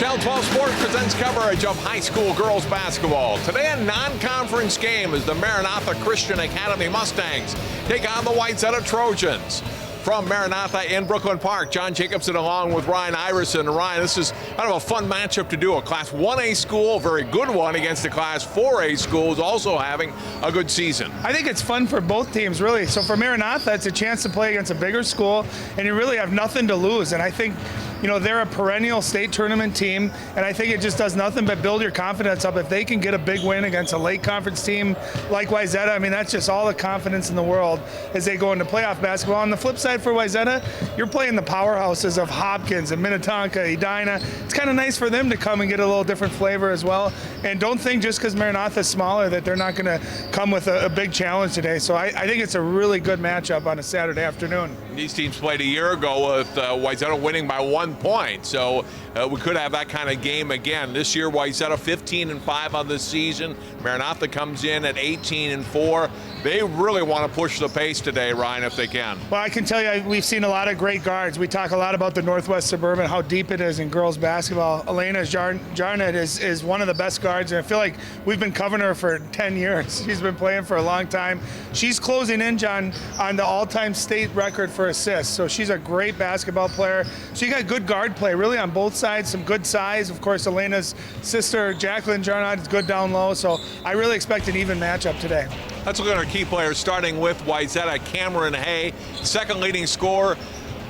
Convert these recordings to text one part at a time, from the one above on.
Channel 12 Sports presents coverage of high school girls basketball. Today, a non-conference game as the Maranatha Christian Academy Mustangs take on the Wayzata Trojans. From Maranatha in Brooklyn Park, John Jacobson along with Ryan Iverson. Ryan, this is kind of a fun matchup to do. A Class 1A school, a very good one, against a Class 4A school who's also having a good season. I think it's fun for both teams, really. So for Maranatha, it's a chance to play against a bigger school, and you really have nothing to lose. And I think, you know, they're a perennial state tournament team, and I think it just does nothing but build your confidence up. If they can get a big win against a late conference team like Wayzata, I mean, that's just all the confidence in the world as they go into playoff basketball. On the flip side for Wayzata, you're playing the powerhouses of Hopkins and Minnetonka, Edina. It's kind of nice for them to come and get a little different flavor as well. And don't think just because Maranatha is smaller that they're not going to come with a big challenge today. So I think it's a really good matchup on a Saturday afternoon. These teams played a year ago with Wayzata winning by 1 point. So we could have that kind of game again. This year, Wayzata 15-5 on the season. Maranatha comes in at 18-4. They really want to push the pace today, Ryan, if they can. Well, I can tell you, we've seen a lot of great guards. We talk a lot about the Northwest Suburban, how deep it is in girls basketball. Elena Jarnett is one of the best guards, and I feel like we've been covering her for 10 years. She's been playing for a long time. She's closing in, John, on the all-time state record for assists, so she's a great basketball player. She got good guard play, really, on both sides, some good size. Of course, Elena's sister, Jacqueline Jarnett, is good down low, so I really expect an even matchup today. Let's look at our key players, starting with Wayzata, Cameron Hay, second leading scorer.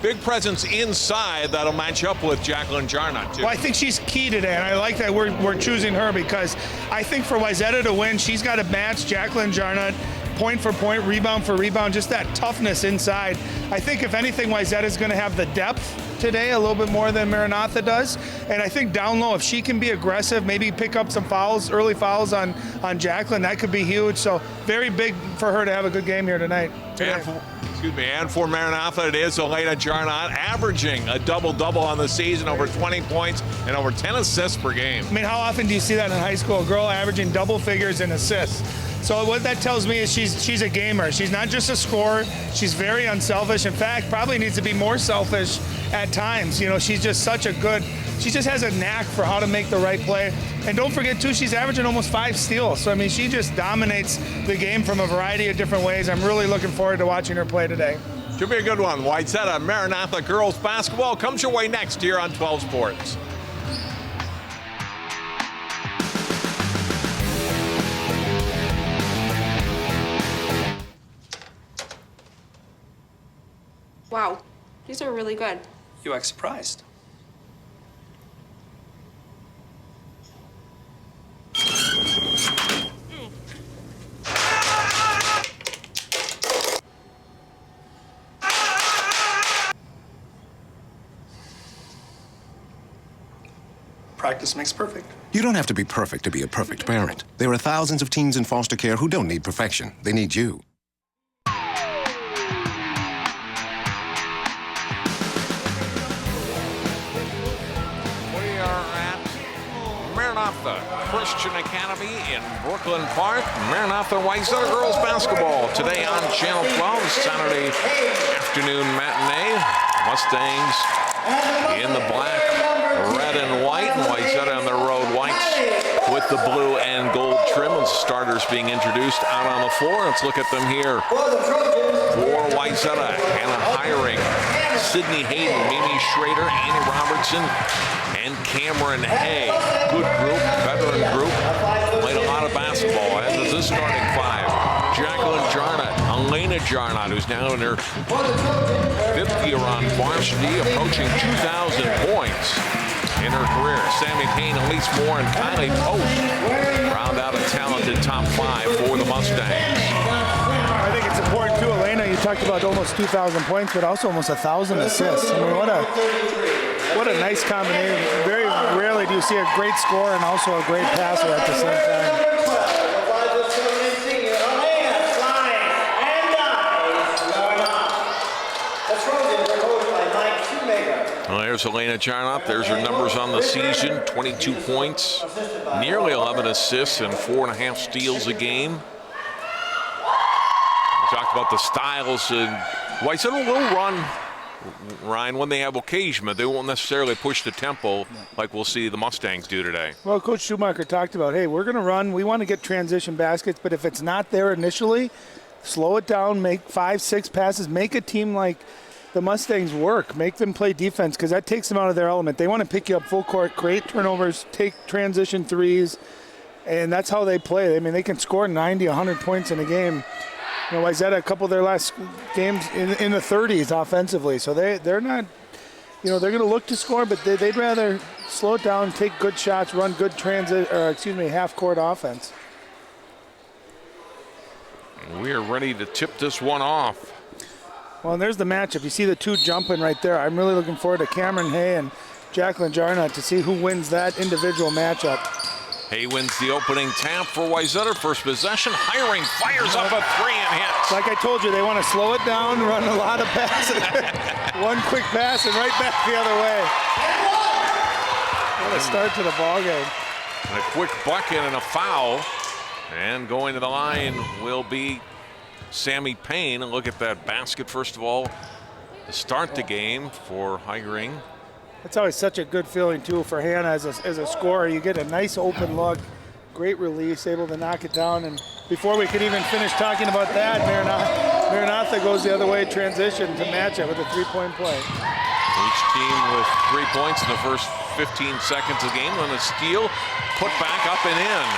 Big presence inside that'll match up with Jacqueline Jarnett, too. Well, I think she's key today, and I like that we're choosing her because I think for Wayzata to win, she's got to match Jacqueline Jarnett point for point, rebound for rebound, just that toughness inside. I think if anything, Wayzata is going to have the depth today a little bit more than Maranatha does, and I think down low, if she can be aggressive, maybe pick up some fouls, early fouls on Jacqueline, that could be huge. So very big for her to have a good game here tonight. And for Maranatha, it is Elena Jarnett, averaging a double-double on the season, over 20 points and over 10 assists per game. I mean, how often do you see that in high school? A girl averaging double figures in assists. So what that tells me is she's a gamer. She's not just a scorer. She's very unselfish. In fact, probably needs to be more selfish at times. You know, she's just such a good, she just has a knack for how to make the right play. And don't forget, too, she's averaging almost 5 steals. So, I mean, she just dominates the game from a variety of different ways. I'm really looking forward to watching her play today. Should be a good one. Wayzata Maranatha girls basketball comes your way next here on 12 Sports. Wow, these are really good. You act surprised. Practice makes perfect. You don't have to be perfect to be a perfect parent. There are thousands of teens in foster care who don't need perfection. They need you. Maranatha Christian Academy in Brooklyn Park. Maranatha Wayzata girls basketball today on Channel 12, Saturday afternoon matinee. Mustangs in the black, red, and white, and Wayzata on their road whites with the blue and gold trim. And starters being introduced out on the floor. Let's look at them here. For Wayzata, Hannah Hiring, Sydney Hayden, Mimi Schrader, Annie Robertson, and Cameron Hay. Good group, veteran group. Played a lot of basketball. And this is starting 5. Jacqueline Jarnett, Elena Jarnett, who's now in her 5th year on varsity, approaching 2,000 points in her career. Sammy Payne, Elise Moore, and Kylie Post round out a talented top 5 for the Mustangs. I think it's important too, Elena, you talked about almost 2,000 points, but also almost 1,000 assists. I mean, what a nice combination. Very rarely do you see a great scorer and also a great passer at the same time. Well, there's Elena Jarnett. There's her numbers on the season. 22 points, nearly 11 assists, and 4.5 steals a game. We talked about the styles, and Wayzata will run Ryan, when they have occasion, but they won't necessarily push the tempo like we'll see the Mustangs do today. Well, Coach Schumacher talked about, hey, we're going to run. We want to get transition baskets, but if it's not there initially, slow it down, make 5-6 passes, make a team like the Mustangs work, make them play defense, because that takes them out of their element. They want to pick you up full court, create turnovers, take transition threes, and that's how they play. I mean, they can score 90, 100 points in a game. You know, Wayzata, a couple of their last games in the 30s offensively. So they're not, you know, they're going to look to score, but they'd rather slow it down, take good shots, run good half-court offense. We are ready to tip this one off. Well, and there's the matchup. You see the two jumping right there. I'm really looking forward to Cameron Hay and Jacqueline Jarnot to see who wins that individual matchup. Hay wins the opening tap for Wayzata. First possession, Hiring fires up a three and hits. Like I told you, they want to slow it down, run a lot of passes. One quick pass and right back the other way. What a start to the ball game. And a quick bucket and a foul. And going to the line will be Sammy Payne. And look at that basket, first of all, to start the game for Hiring. It's always such a good feeling, too, for Hannah as a scorer. You get a nice open look, great release, able to knock it down. And before we could even finish talking about that, Maranatha goes the other way, transition to match it with a three-point play. Each team with 3 points in the first 15 seconds of the game. Then a steal, put back up and in.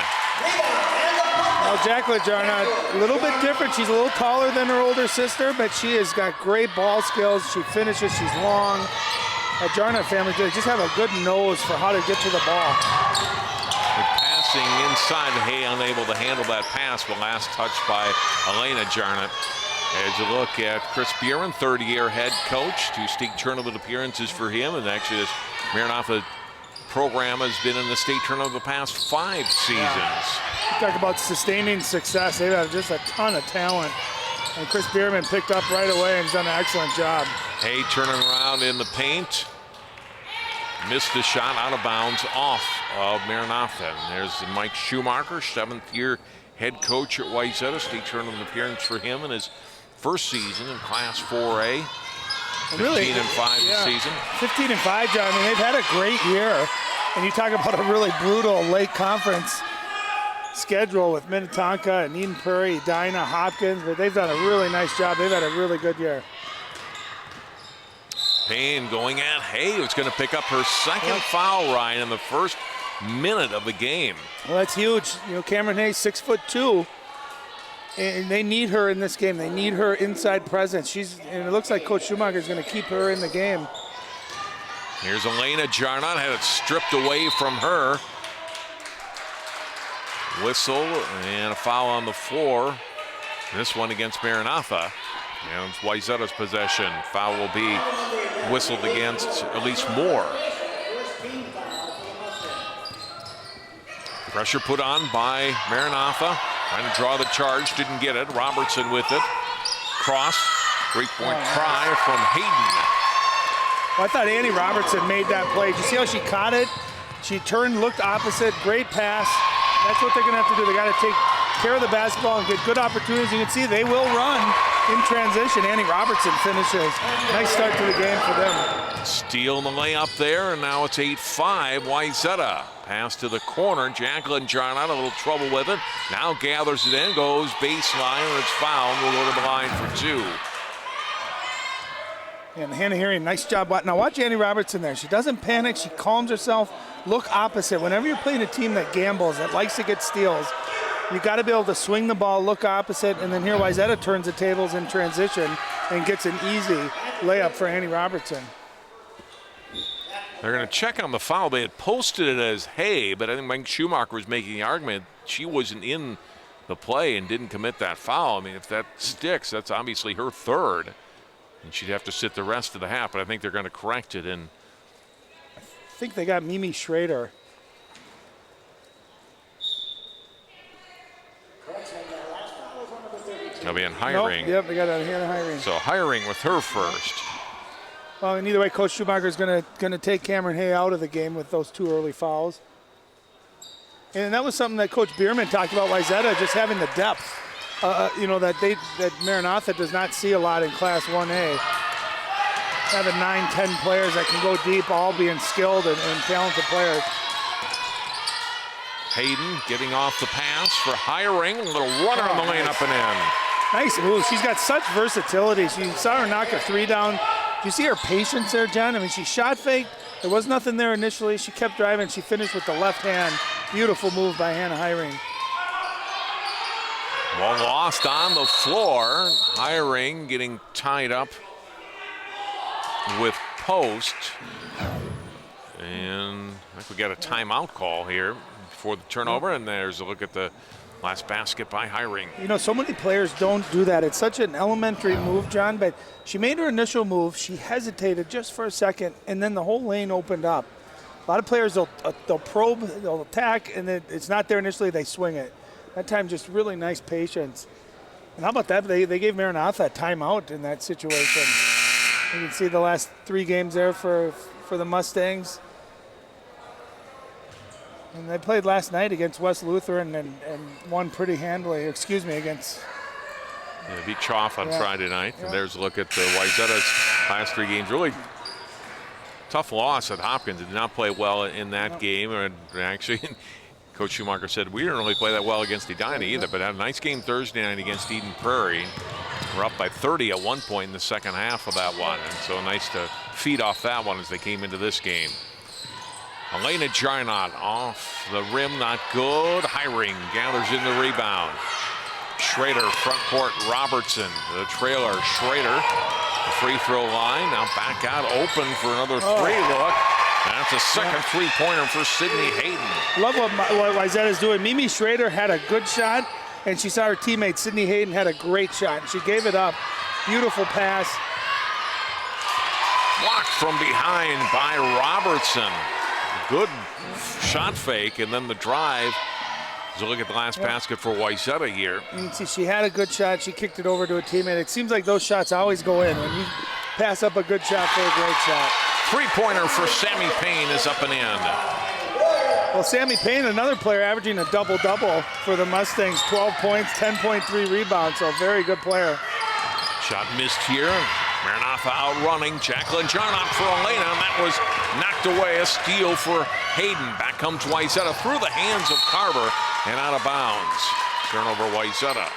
Well, Jacqueline Jarnot, a little bit different. She's a little taller than her older sister, but she has got great ball skills. She finishes, she's long. The Jarnot family just have a good nose for how to get to the ball. Good passing inside. Hay unable to handle that pass, but last touch by Elena Jarnot. As you look at Chris Buren, third-year head coach, 2 state tournament appearances for him, and actually this Maranatha program has been in the state tournament the past 5 seasons. You talk about sustaining success. They have just a ton of talent. And Chris Bierman picked up right away and has done an excellent job. Hay turning around in the paint. Missed the shot out of bounds off of Maranatha. And there's Mike Schumacher, 7th-year head coach at Wayzata. State tournament appearance for him in his first season in Class 4A. 15-5 this season. 15-5, John. I mean, they've had a great year. And you talk about a really brutal late conference schedule with Minnetonka and Eden Prairie, Edina, Hopkins, but they've done a really nice job. They've had a really good year. Payne going at Hay, who's going to pick up her second foul, Ryan, in the first minute of the game. Well, that's huge. You know, Cameron Hay, 6'2", and they need her in this game. They need her inside presence. And it looks like Coach Schumacher is going to keep her in the game. Here's Elena Jarnot, had it stripped away from her. Whistle and a foul on the floor. This one against Maranatha. And it's Wayzata's possession. Foul will be whistled against at least Moore. Pressure put on by Maranatha. Trying to draw the charge, didn't get it. Robertson with it. Cross, three-point try from Hayden. Well, I thought Annie Robertson made that play. Did you see how she caught it? She turned, looked opposite, great pass. That's what they're going to have to do. They got to take care of the basketball and get good opportunities. You can see they will run in transition. Annie Robertson finishes. Nice start to the game for them. Steal in the layup there, and now it's 8-5. Wayzata. Pass to the corner. Jacqueline Jarnot, a little trouble with it. Now gathers it in, goes baseline, and it's fouled. We'll go to the line for 2. And Hannah Herring, nice job. Now watch Annie Robertson there. She doesn't panic. She calms herself. Look opposite. Whenever you're playing a team that gambles, that likes to get steals, you got to be able to swing the ball, look opposite, and then here Wayzata turns the tables in transition and gets an easy layup for Annie Robertson. They're going to check on the foul. They had posted it as Hay, but I think Mike Schumacher was making the argument she wasn't in the play and didn't commit that foul. I mean, if that sticks, that's obviously her third, and she'd have to sit the rest of the half, but I think they're going to correct it. And I think they got Mimi Schrader. They'll be in Hiring. Nope, yep, they got Hannah Hiring. So Hiring with her first. Well, and either way, Coach Schumacher is going to take Cameron Hay out of the game with those 2 early fouls. And that was something that Coach Bierman talked about, Wayzata just having the depth. You know, that Maranatha does not see a lot in Class 1A. having 9, 10 players that can go deep, all being skilled and talented players. Hayden getting off the pass for Hiring. A little runner in the lane, up and in. Nice move. She's got such versatility. She saw her knock a 3 down. Do you see her patience there, John? I mean, she shot faked. There was nothing there initially. She kept driving. She finished with the left hand. Beautiful move by Hannah Hiring. Ball lost on the floor. Hiring getting tied up with post. And I think we got a timeout call here before the turnover. And there's a look at the last basket by Hiring. You know, so many players don't do that. It's such an elementary move, John, but she made her initial move. She hesitated just for a second, and then the whole lane opened up. A lot of players, they'll probe, they'll attack, and then it's not there initially, they swing it. That time, just really nice patience. And how about that? They gave Maranatha a timeout in that situation. You can see the last 3 games there for the Mustangs. And they played last night against West Lutheran and won pretty handily. Excuse me, against. Yeah, beat Choff on Friday night. Yeah. And there's a look at the Wayzata's last 3 games. Really tough loss at Hopkins. Did not play well in that game. And actually, Coach Schumacher said we didn't really play that well against Edina either, but had a nice game Thursday night against Eden Prairie. We're up by 30 at one point in the second half of that one. And so nice to feed off that one as they came into this game. Elena Jarnot off the rim, not good. Hiring gathers in the rebound. Schrader, front court, Robertson. The trailer, Schrader. The free throw line, now back out, open for another 3 look. That's a second 3-pointer for Sydney Hayden. Love what Wayzata's doing. Mimi Schrader had a good shot, and she saw her teammate Sydney Hayden had a great shot, and she gave it up. Beautiful pass. Blocked from behind by Robertson. Good shot fake, and then the drive. So look at the last basket for Wayzata here. You can see she had a good shot. She kicked it over to a teammate. It seems like those shots always go in. When you pass up a good shot for a great shot. 3-pointer for Sammy Payne is up and in. Well, Sammy Payne, another player averaging a double-double for the Mustangs. 12 points, 10.3 rebounds, so very good player. Shot missed here. Maranatha outrunning Jacqueline Jarnot for Elena, and that was knocked away. A steal for Hayden. Back comes Wayzata through the hands of Carver and out of bounds. Turnover Wayzata.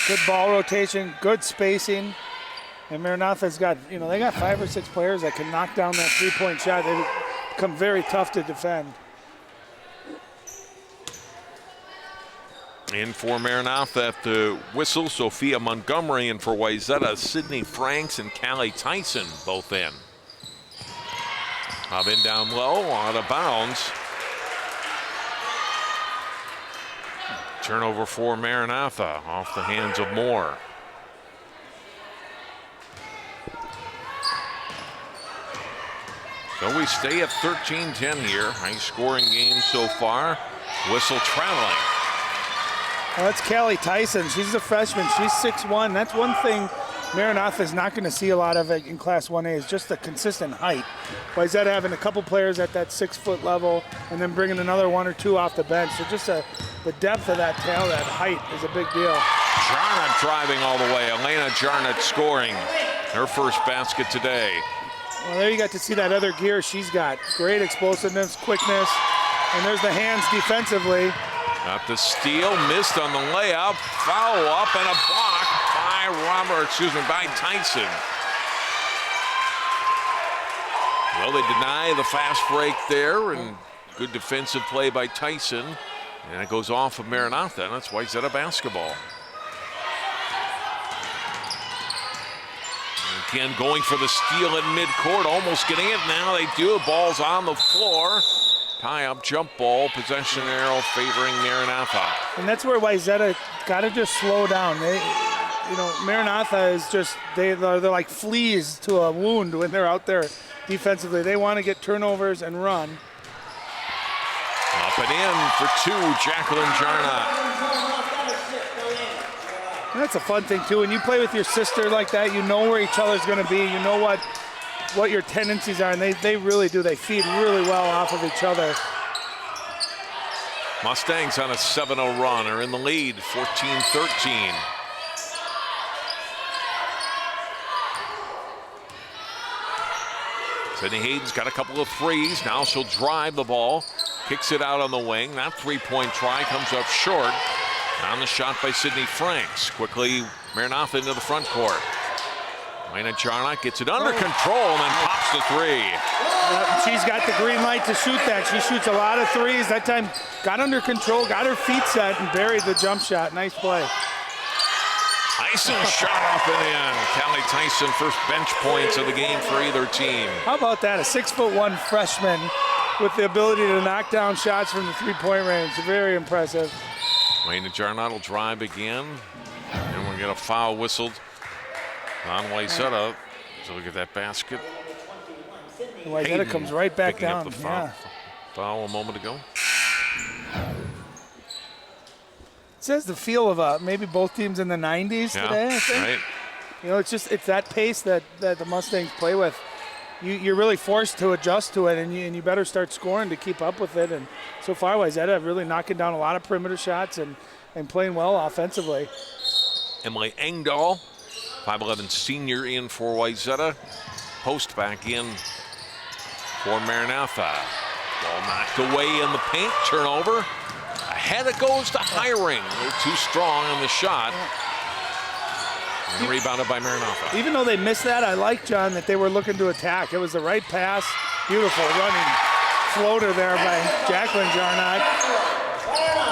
Good ball rotation, good spacing. And Maranatha's got, they got 5 or 6 players that can knock down that 3-point shot. They become very tough to defend. In for Maranatha at the whistle, Sophia Montgomery, and for Wayzata, Sydney Franks and Callie Tyson both in. Bob in down low, out of bounds. Turnover for Maranatha off the hands of Moore. So we stay at 13-10 here. High scoring game so far. Whistle traveling. Well, that's Callie Tyson. She's a freshman. She's 6'1". That's one thing Maranatha is not going to see a lot of in Class 1A is just the consistent height. Wayzata having a couple players at that 6-foot level and then bringing another 1 or 2 off the bench. So just the depth of that tail, that height is a big deal. Jarnot driving all the way. Elena Jarnot scoring her first basket today. Well, there you got to see that other gear she's got. Great explosiveness, quickness, and there's the hands defensively. Got the steal, missed on the layup, foul up, and a block by Tyson. Well, they deny the fast break there, and good defensive play by Tyson. And it goes off of Maranatha, and that's Wayzata basketball. Again, going for the steal at midcourt, almost getting it. Now they do. Ball's on the floor. Tie-up jump ball, possession arrow favoring Maranatha. And that's where Wayzata got to just slow down. Maranatha is just, they're like fleas to a wound when they're out there defensively. They want to get turnovers and run. Up and in for 2, Jacqueline Jarnot. That's a fun thing, too. When you play with your sister like that, you know where each other's going to be. You know what your tendencies are, and they really do. They feed really well off of each other. Mustangs on a 7-0 run are in the lead, 14-13. Sydney Hayden's got a couple of threes. Now she'll drive the ball. Kicks it out on the wing. That three-point try comes up short. On the shot by Sydney Franks. Quickly, Maranatha into the front court. Lena Jarnock gets it under control and then pops the three. She's got the green light to shoot that. She shoots a lot of threes. That time got under control, got her feet set, and buried the jump shot. Nice play. Tyson shot off in the end. Callie Tyson, first bench points of the game for either team. How about that? A 6'1" freshman with the ability to knock down shots from the three-point range. Very impressive. Lena Jarnock will drive again. And we'll get a foul whistled on Wayzata. So look at that basket. Wayzata comes right back picking down. Up the foul. Foul a moment ago. It says the feel of maybe both teams in the 90s today, I think. Right. You know, it's that pace that the Mustangs play with. You're really forced to adjust to it, and you better start scoring to keep up with it. And so far, Wayzata really knocking down a lot of perimeter shots and playing well offensively. Emily Engdahl, 5'11" senior in for Wayzata. Post back in for Maranatha. Ball knocked away in the paint, turnover. Ahead it goes to Hiring. A little too strong on the shot. And rebounded by Maranatha. Even though they missed that, I like, John, that they were looking to attack. It was the right pass. Beautiful running floater there by Jacqueline Jarnock.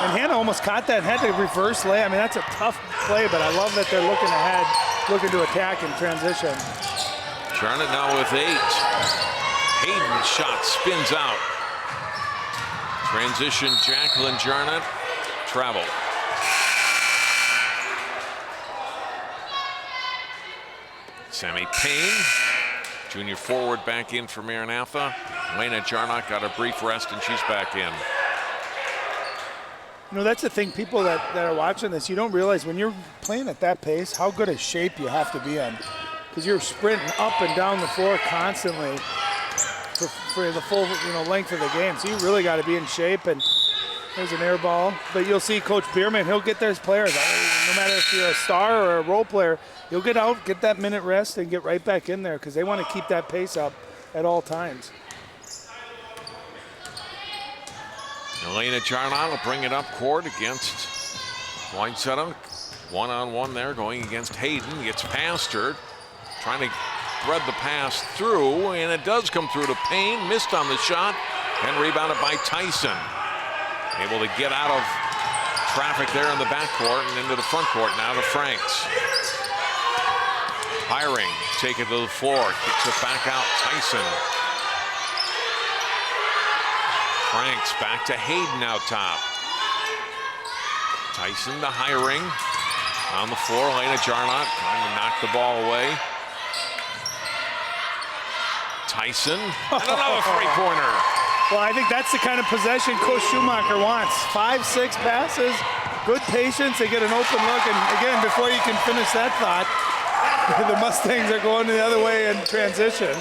And Hannah almost caught that, had to reverse lay. I mean, that's a tough play, but I love that they're looking ahead, looking to attack in transition. Jarnock now with 8. Hayden's shot spins out. Transition, Jacqueline Jarnock, travel. Sammy Payne, junior forward, back in for Maranatha. Lena Jarnock got a brief rest and she's back in. You know, that's the thing, people that are watching this, you don't realize when you're playing at that pace how good a shape you have to be in. Because you're sprinting up and down the floor constantly for the full length of the game. So you really got to be in shape. And there's an air ball. But you'll see Coach Bierman, he'll get those players. No matter if you're a star or a role player, you'll get out, get that minute rest, and get right back in there because they want to keep that pace up at all times. Elena Jarnock will bring it up court against Wayzata. One-on-one there going against Hayden. Gets past her. Trying to thread the pass through, and it does come through to Payne. Missed on the shot, and rebounded by Tyson. Able to get out of traffic there in the backcourt and into the front court now to Franks. Hiring, take it to the floor, kicks it back out, Tyson. Franks back to Hayden out top. Tyson to Hiring. On the floor, Lena Jarnock trying to knock the ball away. Tyson, and another three-pointer. Well, I think that's the kind of possession Coach Schumacher wants. 5-6 passes, good patience, they get an open look, and again, before you can finish that thought, the Mustangs are going the other way in transition.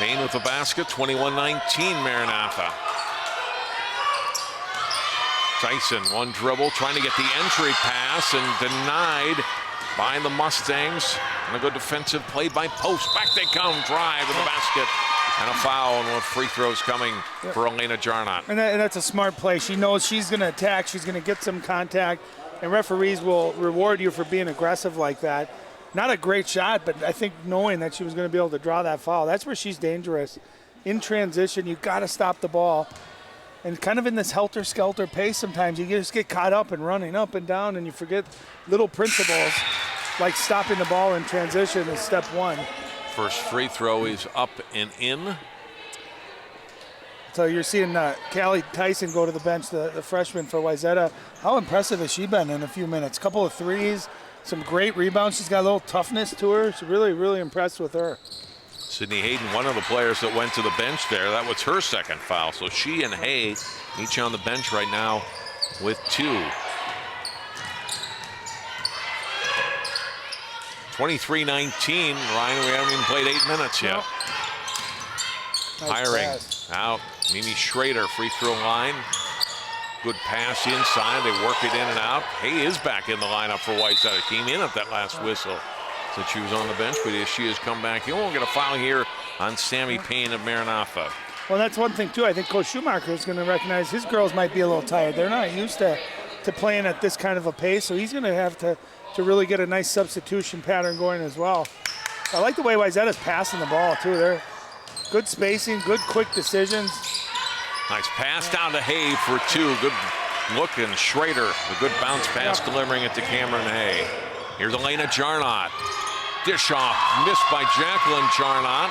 Payne with the basket, 21-19 Maranatha. Tyson, one dribble, trying to get the entry pass and denied by the Mustangs. And a good defensive play by Post. Back they come, drive to the basket. And a foul, and with free throws coming for Elena Jarnock. And that's a smart play. She knows she's going to attack. She's going to get some contact. And referees will reward you for being aggressive like that. Not a great shot, but I think knowing that she was going to be able to draw that foul, that's where she's dangerous. In transition, you've got to stop the ball. And kind of in this helter-skelter pace sometimes, you just get caught up and running up and down, and you forget little principles like stopping the ball in transition is step one. First free throw is up and in. So you're seeing Callie Tyson go to the bench, the freshman for Wayzata. How impressive has she been in a few minutes? Couple of threes, some great rebounds. She's got a little toughness to her. She's really, really impressed with her. Sydney Hayden, one of the players that went to the bench there. That was her second foul. So she and Hay each on the bench right now with 2. 23-19. Ryan, we haven't even played 8 minutes yet. Nice Hiring pass. out. Mimi Schrader, free throw line. Good pass inside. They work it in and out. Hay is back in the lineup for Wayzata. Came in at that last whistle. that she was on the bench, but she has come back. You won't get a foul here on Sammy Payne of Maranatha. Well, that's one thing, too. I think Coach Schumacher is going to recognize his girls might be a little tired. They're not used to playing at this kind of a pace, so he's going to have to really get a nice substitution pattern going as well. I like the way Wayzata's passing the ball, too. They're good spacing, good quick decisions. Nice pass down to Hay for two. Good look, and Schrader, the good bounce pass, delivering it to Cameron Hay. Here's Elena Jarnot. Dish off, missed by Jacqueline Jarnot.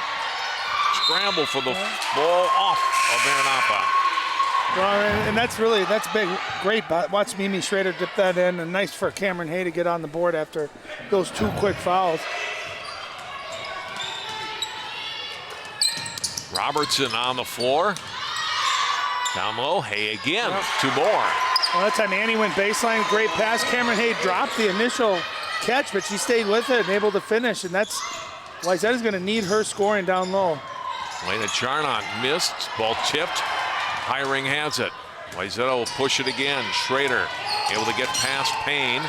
Scramble for the ball off of Maranatha. Well, and that's big. Great. Watch Mimi Schrader dip that in, and nice for Cameron Hay to get on the board after those 2 quick fouls. Robertson on the floor. Down low, Hay again. 2 more. Well, that time Annie went baseline, great pass. Cameron Hay dropped the initial catch, but she stayed with it and able to finish, and that's Wayzata's going to need her scoring down low. Elena Jarnot missed, ball tipped. Hiring has it. Wayzata will push it again. Schrader able to get past Payne.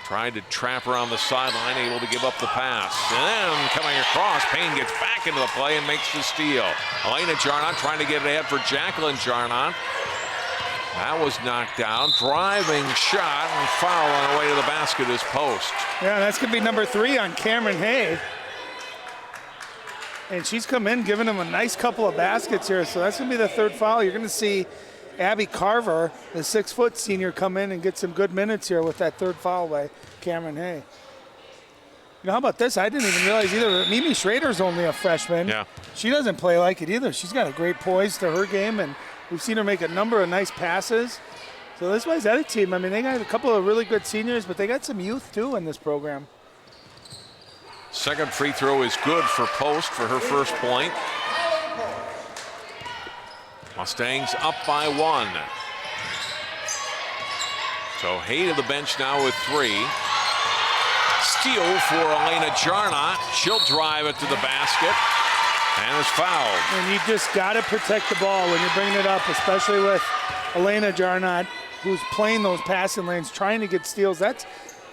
Tried to trap her on the sideline, able to give up the pass. And then coming across, Payne gets back into the play and makes the steal. Elena Jarnot trying to get it ahead for Jacqueline Jarnot. That was knocked down. Driving shot and foul on the way to the basket is Post. Yeah, that's going to be number 3 on Cameron Hay. And she's come in giving him a nice couple of baskets here. So that's going to be the 3rd foul. You're going to see Abby Carver, the 6-foot senior, come in and get some good minutes here with that 3rd foul by Cameron Hay. You know, how about this? I didn't even realize either. Mimi Schrader's only a freshman. Yeah. She doesn't play like it either. She's got a great poise to her game, and we've seen her make a number of nice passes. So this Wayzata team, I mean, they got a couple of really good seniors, but they got some youth too in this program. Second free throw is good for Post for her first point. Mustangs up by 1. So Hay to the bench now with 3. Steal for Elena Jarnot. She'll drive it to the basket and is fouled. And you just got to protect the ball when you're bringing it up, especially with Elena Jarnot, who's playing those passing lanes, trying to get steals.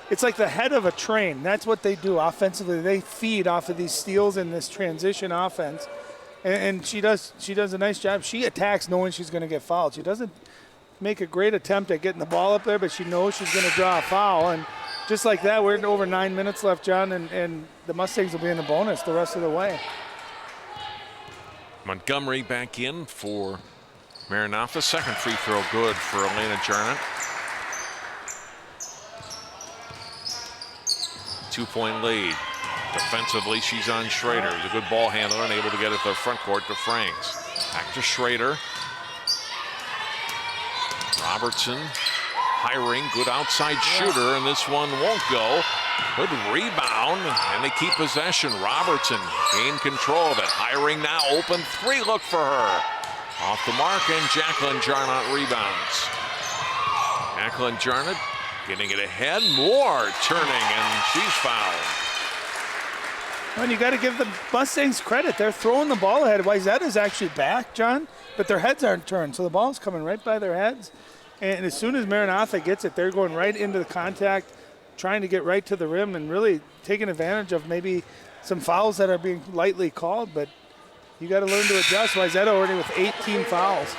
It's like the head of a train. That's what they do offensively. They feed off of these steals in this transition offense. And she does a nice job. She attacks knowing she's going to get fouled. She doesn't make a great attempt at getting the ball up there, but she knows she's going to draw a foul. And just like that, we're over 9 minutes left, John, and the Mustangs will be in the bonus the rest of the way. Montgomery back in for Maranatha. Second free throw good for Elena Jarnot. 2-point lead. Defensively, she's on Schrader. He's a good ball handler and able to get it to the front court to Franks. Back to Schrader. Robertson hiring, good outside shooter, and this one won't go. Good rebound, and they keep possession. Robertson gained control of it. Hiring now, open 3 look for her. Off the mark, and Jacqueline Jarnot rebounds. Jacqueline Jarnot getting it ahead, more turning, and she's fouled. Well, you got to give the Mustangs credit. They're throwing the ball ahead. Wayzata's actually back, John, but their heads aren't turned, so the ball's coming right by their heads. And as soon as Maranatha gets it, they're going right into the contact, trying to get right to the rim and really taking advantage of maybe some fouls that are being lightly called, but you got to learn to adjust. Wayzata already with 18 fouls.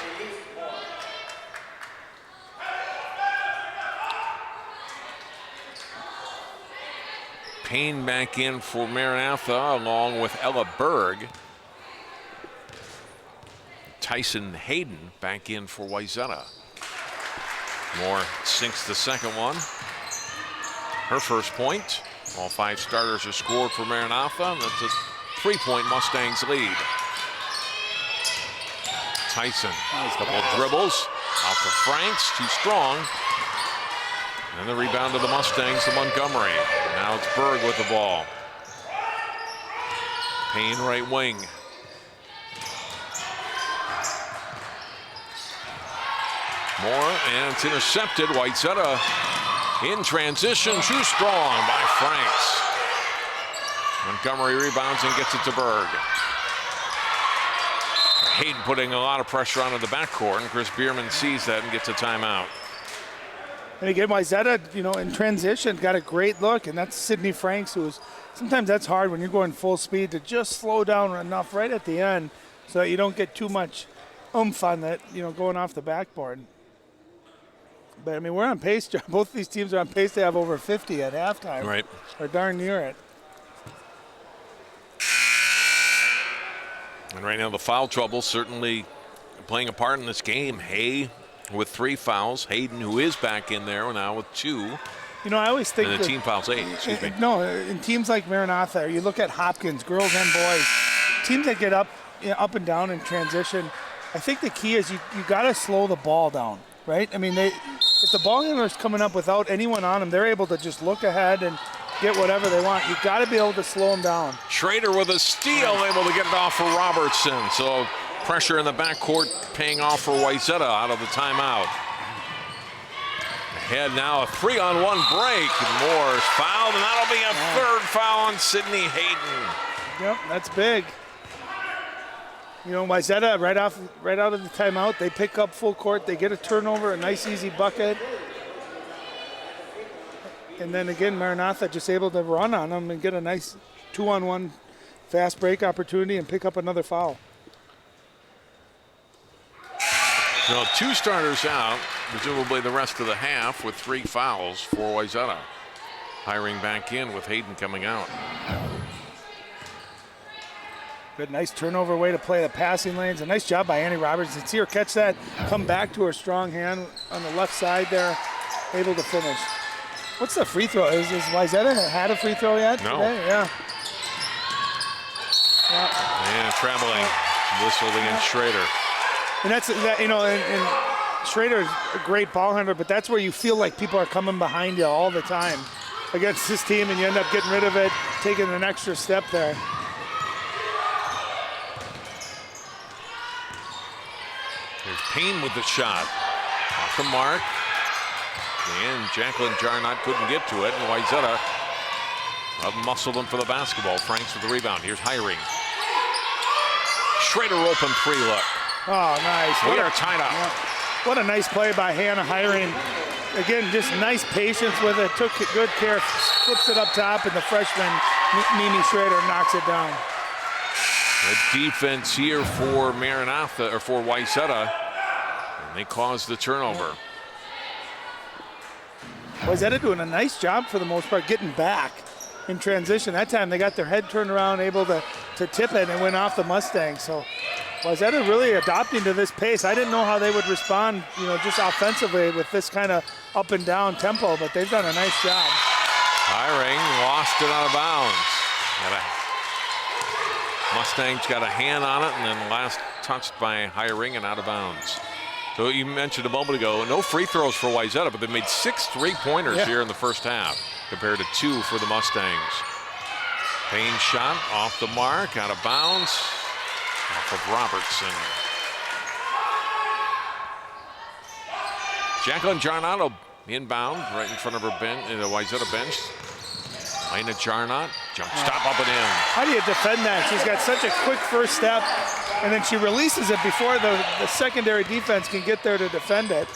Payne back in for Maranatha along with Ella Berg. Tyson Hayden back in for Wayzata. Moore sinks the second one. Her first point. All 5 starters are scored for Maranatha. That's a 3-point Mustangs lead. Tyson, a couple of dribbles. Out to Franks, too strong. And the rebound to the Mustangs to Montgomery. Now it's Berg with the ball. Payne right wing. Moore, and it's intercepted. Wayzata in transition, too strong by Franks. Montgomery rebounds and gets it to Berg. Hayden putting a lot of pressure onto the backcourt, and Chris Bierman sees that and gets a timeout. And again, Wayzata, in transition, got a great look, and that's Sydney Franks, who's sometimes that's hard when you're going full speed to just slow down enough right at the end so that you don't get too much oomph on that, going off the backboard. But, I mean, we're on pace. Both of these teams are on pace to have over 50 at halftime. Right. Or darn near it. And right now the foul trouble certainly playing a part in this game. Hay with 3 fouls. Hayden, who is back in there now with 2. I always think And the team fouls 8, excuse me. No, in teams like Maranatha, or you look at Hopkins, girls and boys, teams that get up and down in transition, I think the key is you got to slow the ball down, right? I mean, if the ball handler's coming up without anyone on them, they're able to just look ahead and get whatever they want. You got to be able to slow them down. Schrader with a steal, able to get it off for Robertson. So pressure in the backcourt paying off for Wayzata out of the timeout. Ahead now, a 3-on-1 break. Moore's fouled, and that'll be a third foul on Sydney Hayden. Yep, that's big. Wayzata right out of the timeout, they pick up full court, they get a turnover, a nice easy bucket. And then again, Maranatha just able to run on them and get a nice 2-on-1 fast break opportunity and pick up another foul. So 2 starters out, presumably the rest of the half, with 3 fouls for Wayzata. Hiring back in with Hayden coming out. Good, nice turnover way to play the passing lanes. A nice job by Annie Robertson. See her catch that, come back to her strong hand on the left side there, able to finish. What's the free throw? Is Wayzata had a free throw yet? No. Today? Yeah. And traveling, whistled against Schrader. And that's and Schrader's a great ball handler, but that's where you feel like people are coming behind you all the time against this team, and you end up getting rid of it, taking an extra step there. There's Payne with the shot. Off the mark. And Jacqueline Jarnot couldn't get to it, and Wayzata muscled him for the basketball. Franks with the rebound. Here's Hiring. Schrader open 3 look. Oh, nice. We are tied up. What a nice play by Hannah Hiring. Again, just nice patience with it. Took good care, flips it up top, and the freshman, Mimi Schrader, knocks it down. The defense here for Maranatha, or for Wayzata, and they caused the turnover. Wayzata doing a nice job for the most part, getting back in transition. That time they got their head turned around, able to tip it, and went off the Mustang. So Wayzata really adopting to this pace. I didn't know how they would respond, just offensively with this kind of up and down tempo, but they've done a nice job. Hiring lost it out of bounds. Mustang's got a hand on it, and then last touched by Hiring and out of bounds. So you mentioned a moment ago, no free throws for Wayzata, but they made 6 3-pointers here in the first half compared to 2 for the Mustangs. Payne shot off the mark, out of bounds, off of Robertson. Jacqueline Jarnot inbound right in front of her bench, the Wayzata bench. Lena Jarnot, jump stop up and in. How do you defend that? She's got such a quick first step, and then she releases it before the secondary defense can get there to defend it.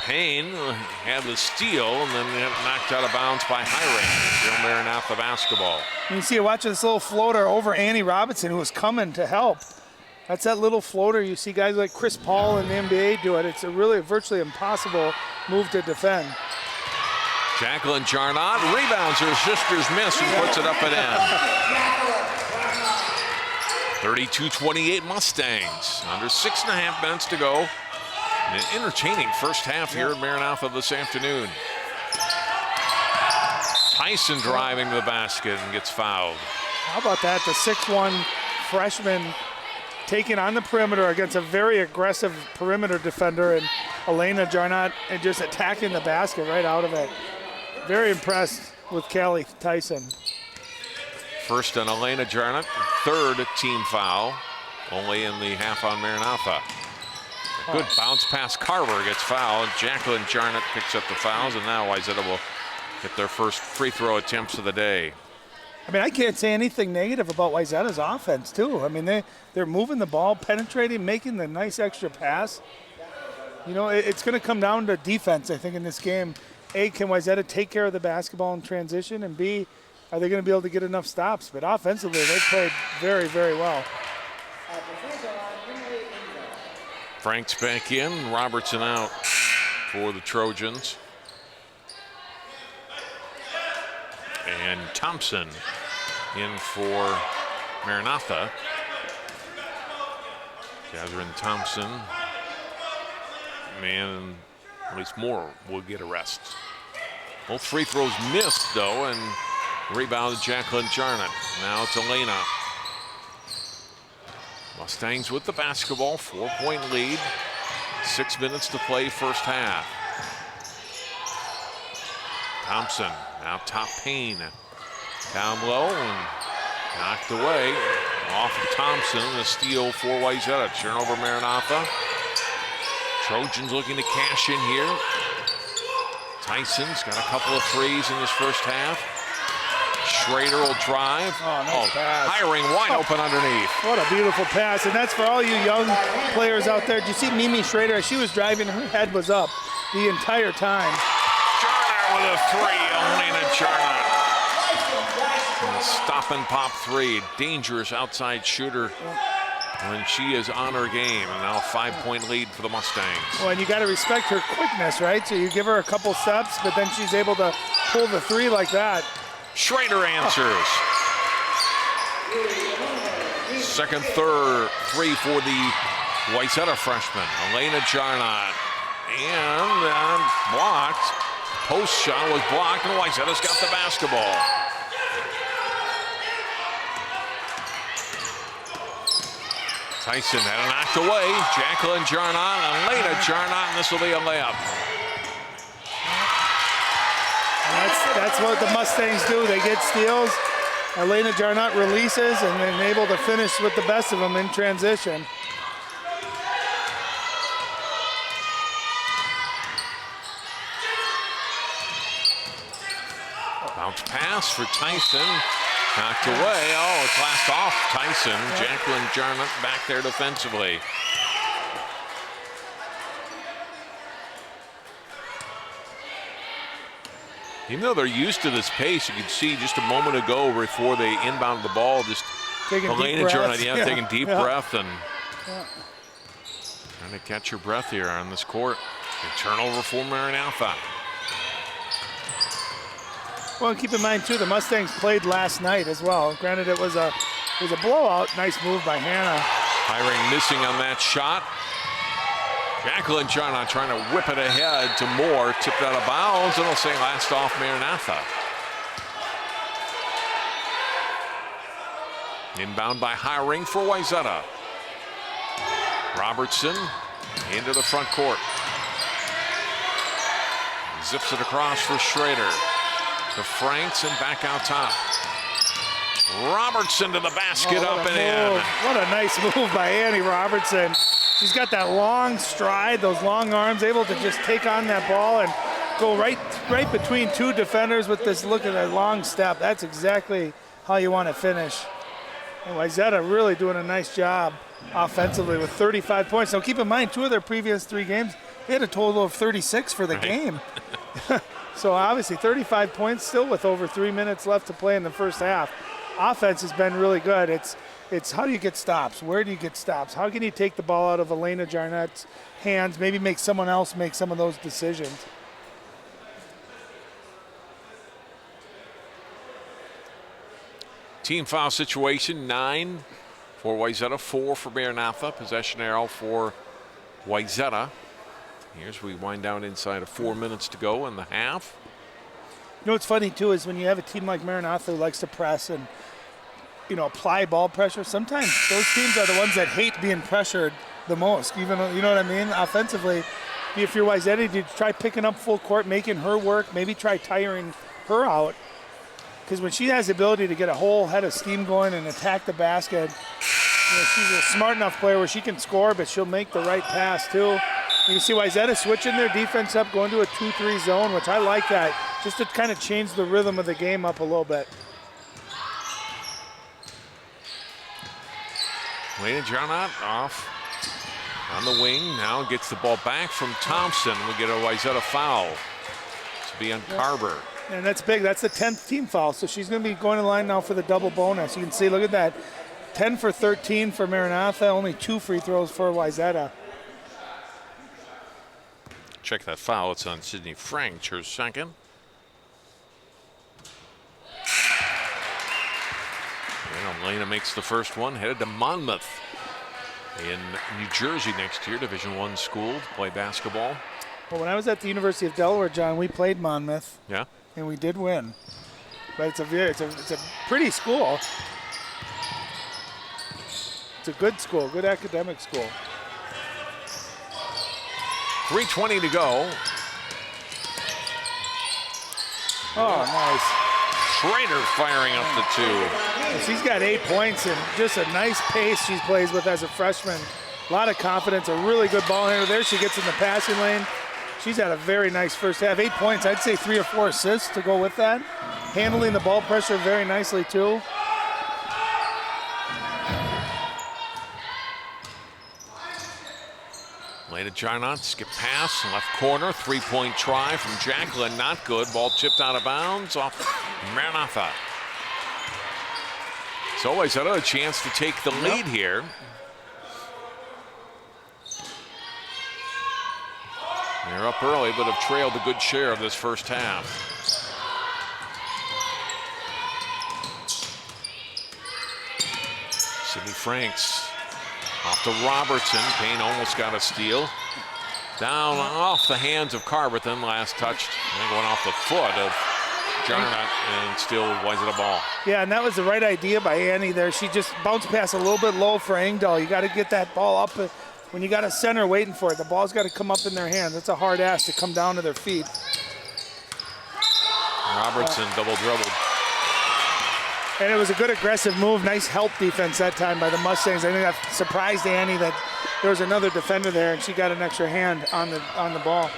Payne had the steal and then knocked out of bounds by Hiring. Still Maranatha basketball. And you see her watching this little floater over Annie Robinson, who was coming to help. That's that little floater. You see guys like Chris Paul in the NBA do it. It's a really virtually impossible move to defend. Jacqueline Jarnot rebounds her sister's miss and puts it up and in. 32-28 Mustangs. Under 6.5 minutes to go. And an entertaining first half here at Maranatha this afternoon. Tyson driving the basket and gets fouled. How about that? The 6'1" freshman taking on the perimeter against a very aggressive perimeter defender, and Elena Jarnot, and just attacking the basket right out of it. Very impressed with Callie Tyson. First on Elena Jarnot, 3rd team foul, only in the half on Maranatha. A good bounce pass. Carver gets fouled. Jacqueline Jarnot picks up the fouls, and now Wayzata will get their first free throw attempts of the day. I mean, I can't say anything negative about Wayzata's offense, too. I mean, they're moving the ball, penetrating, making the nice extra pass. It's going to come down to defense, I think, in this game. A, can Wayzata take care of the basketball in transition? And B, are they going to be able to get enough stops? But offensively, they played very, very well. Franks back in, Robertson out for the Trojans. And Thompson in for Maranatha. Catherine Thompson, and at least Moore will get a rest. Both free throws missed, though, and rebounded Jacqueline Jarnett. Now it's Elena. Mustangs with the basketball, 4-point lead. 6 minutes to play first half. Thompson, now top Payne. Down low and knocked away. Off of Thompson, a steal for Wayzata. Turnover Maranatha. Trojans looking to cash in here. Tyson's got a couple of threes in this first half. Schrader will drive. Nice pass. Hiring wide open underneath. What a beautiful pass. And that's for all you young players out there. Did you see Mimi Schrader? As she was driving, her head was up the entire time. Jarnett with a three. Elena Jarnett. Stop and pop three. Dangerous outside shooter when she is on her game. And now a 5-point lead for the Mustangs. Well, and you got to respect her quickness, right? So you give her a couple steps, but then she's able to pull the three like that. Schrader answers. Second, third, three for the Wayzata freshman, Elena Jarnett. And blocked. Post shot was blocked, and Wayzata's got the basketball. Tyson had it knocked away. Jacqueline Jarnett and Elena Jarnett, and this will be a layup. That's what the Mustangs do. They get steals. Elena Jarnett releases and then able to finish with the best of them in transition. Bounce pass for Tyson. Knocked away. Oh, it's last off Tyson. Jacqueline Jarnett back there defensively. Even though they're used to this pace, you could see just a moment ago before they inbounded the ball, just taking Elena Jarnett, taking a deep breath and trying to catch her breath here on this court. A turnover for Maranatha. Well, keep in mind too, the Mustangs played last night as well. Granted, it was a blowout. Nice move by Hannah. Hiring missing on that shot. Jacqueline Jarnett trying to whip it ahead to Moore. Tipped out of bounds, and it'll say last off Maranatha. Inbound by Hiring for Wayzata. Robertson into the front court. Zips it across for Schrader. To Franks and back out top. Robertson to the basket, up and in. What a nice move by Annie Robertson. She's got that long stride, those long arms, able to just take on that ball and go right between two defenders with this look at that long step. That's exactly how you want to finish. And Wayzata really doing a nice job offensively with 35 points. Now keep in mind, 2 of their previous 3 games, they had a total of 36 for the game. So obviously 35 points still with over 3 minutes left to play in the first half. Offense has been really good. It's how do you get stops? Where do you get stops? How can you take the ball out of Elena Jarnett's hands, maybe make someone else make some of those decisions? Team foul situation, 9 for Wayzata, 4 for Maranatha. Possession arrow for Wayzata. Here's we wind down inside of 4 minutes to go in the half. You know what's funny too is when you have a team like Maranatha who likes to press and apply ball pressure, sometimes those teams are the ones that hate being pressured the most. Even though, you know what I mean? Offensively, if you're Wayzata, you try picking up full court, making her work, maybe try tiring her out. Because when she has the ability to get a whole head of steam going and attack the basket, she's a smart enough player where she can score, but she'll make the right pass too. You can see Wayzata switching their defense up, going to a 2-3 zone, which I like that, just to kind of change the rhythm of the game up a little bit. Elena Jarnett off on the wing, now gets the ball back from Thompson. We get a Wayzata foul. be on Carver. And that's big. That's the 10th team foul. So she's going to be going to line now for the double bonus. You can see, look at that. 10 for 13 for Maranatha, only 2 free throws for Wayzata. Check that foul. It's on Sydney Franks, her second. And Elena makes the first one, headed to Monmouth in New Jersey next year, Division I school, to play basketball. Well, when I was at the University of Delaware, John, we played Monmouth. Yeah. And we did win. But it's a pretty school. It's a good school, good academic school. 3:20 to go. Oh, nice. Schrader firing up the 2. She's got 8 points and just a nice pace she plays with as a freshman. A lot of confidence, a really good ball handler. There she gets in the passing lane. She's had a very nice first half. 8 points, I'd say 3 or 4 assists to go with that. Handling the ball pressure very nicely too. Leda Jarnot, skip pass, left corner, 3-point try from Jacqueline, not good. Ball tipped out of bounds off Maranatha. It's always had a chance to take the lead here. They're up early, but have trailed a good share of this first half. Sydney Franks off to Robertson. Payne almost got a steal. Down off the hands of Carver, then last touched, and then going off the foot of Jarnot, and still Wayzata a ball. Yeah, and that was the right idea by Annie there. She just bounced pass a little bit low for Engdahl. You got to get that ball up. When you got a center waiting for it, the ball's got to come up in their hands. It's a hard ass to come down to their feet. Robertson double dribbled. And it was a good aggressive move. Nice help defense that time by the Mustangs. I think that surprised Annie that there was another defender there and she got an extra hand on the ball.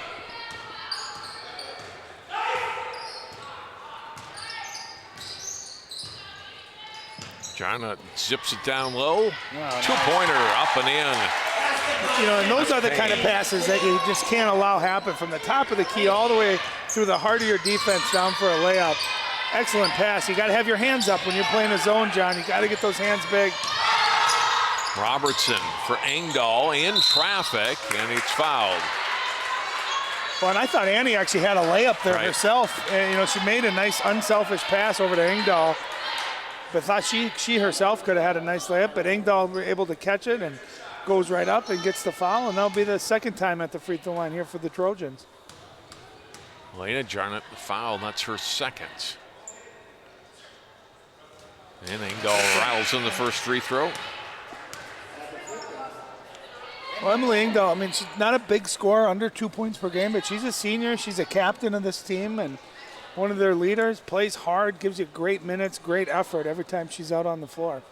Jarnot zips it down low. Wow, Two-pointer up and in. You know, and those are the kind of passes that you just can't allow happen from the top of the key all the way through the heart of your defense down for a layup. Excellent pass. You got to have your hands up when you're playing a zone, John. You got to get those hands big. Robertson for Engdahl in traffic, and it's fouled. Well, and I thought Annie actually had a layup there herself. And, you know, she made a nice unselfish pass over to Engdahl. But thought she herself could have had a nice layup, but Engdahl were able to catch it and goes right up and gets the foul, and that'll be the second time at the free throw line here for the Trojans. Leda Jarnot the foul, that's her second. And Engdahl rattles in the first free throw. Well, Emily Engdahl, I mean, she's not a big scorer, under 2 points per game, but she's a senior. She's a captain of this team and one of their leaders, plays hard, gives you great minutes, great effort every time she's out on the floor.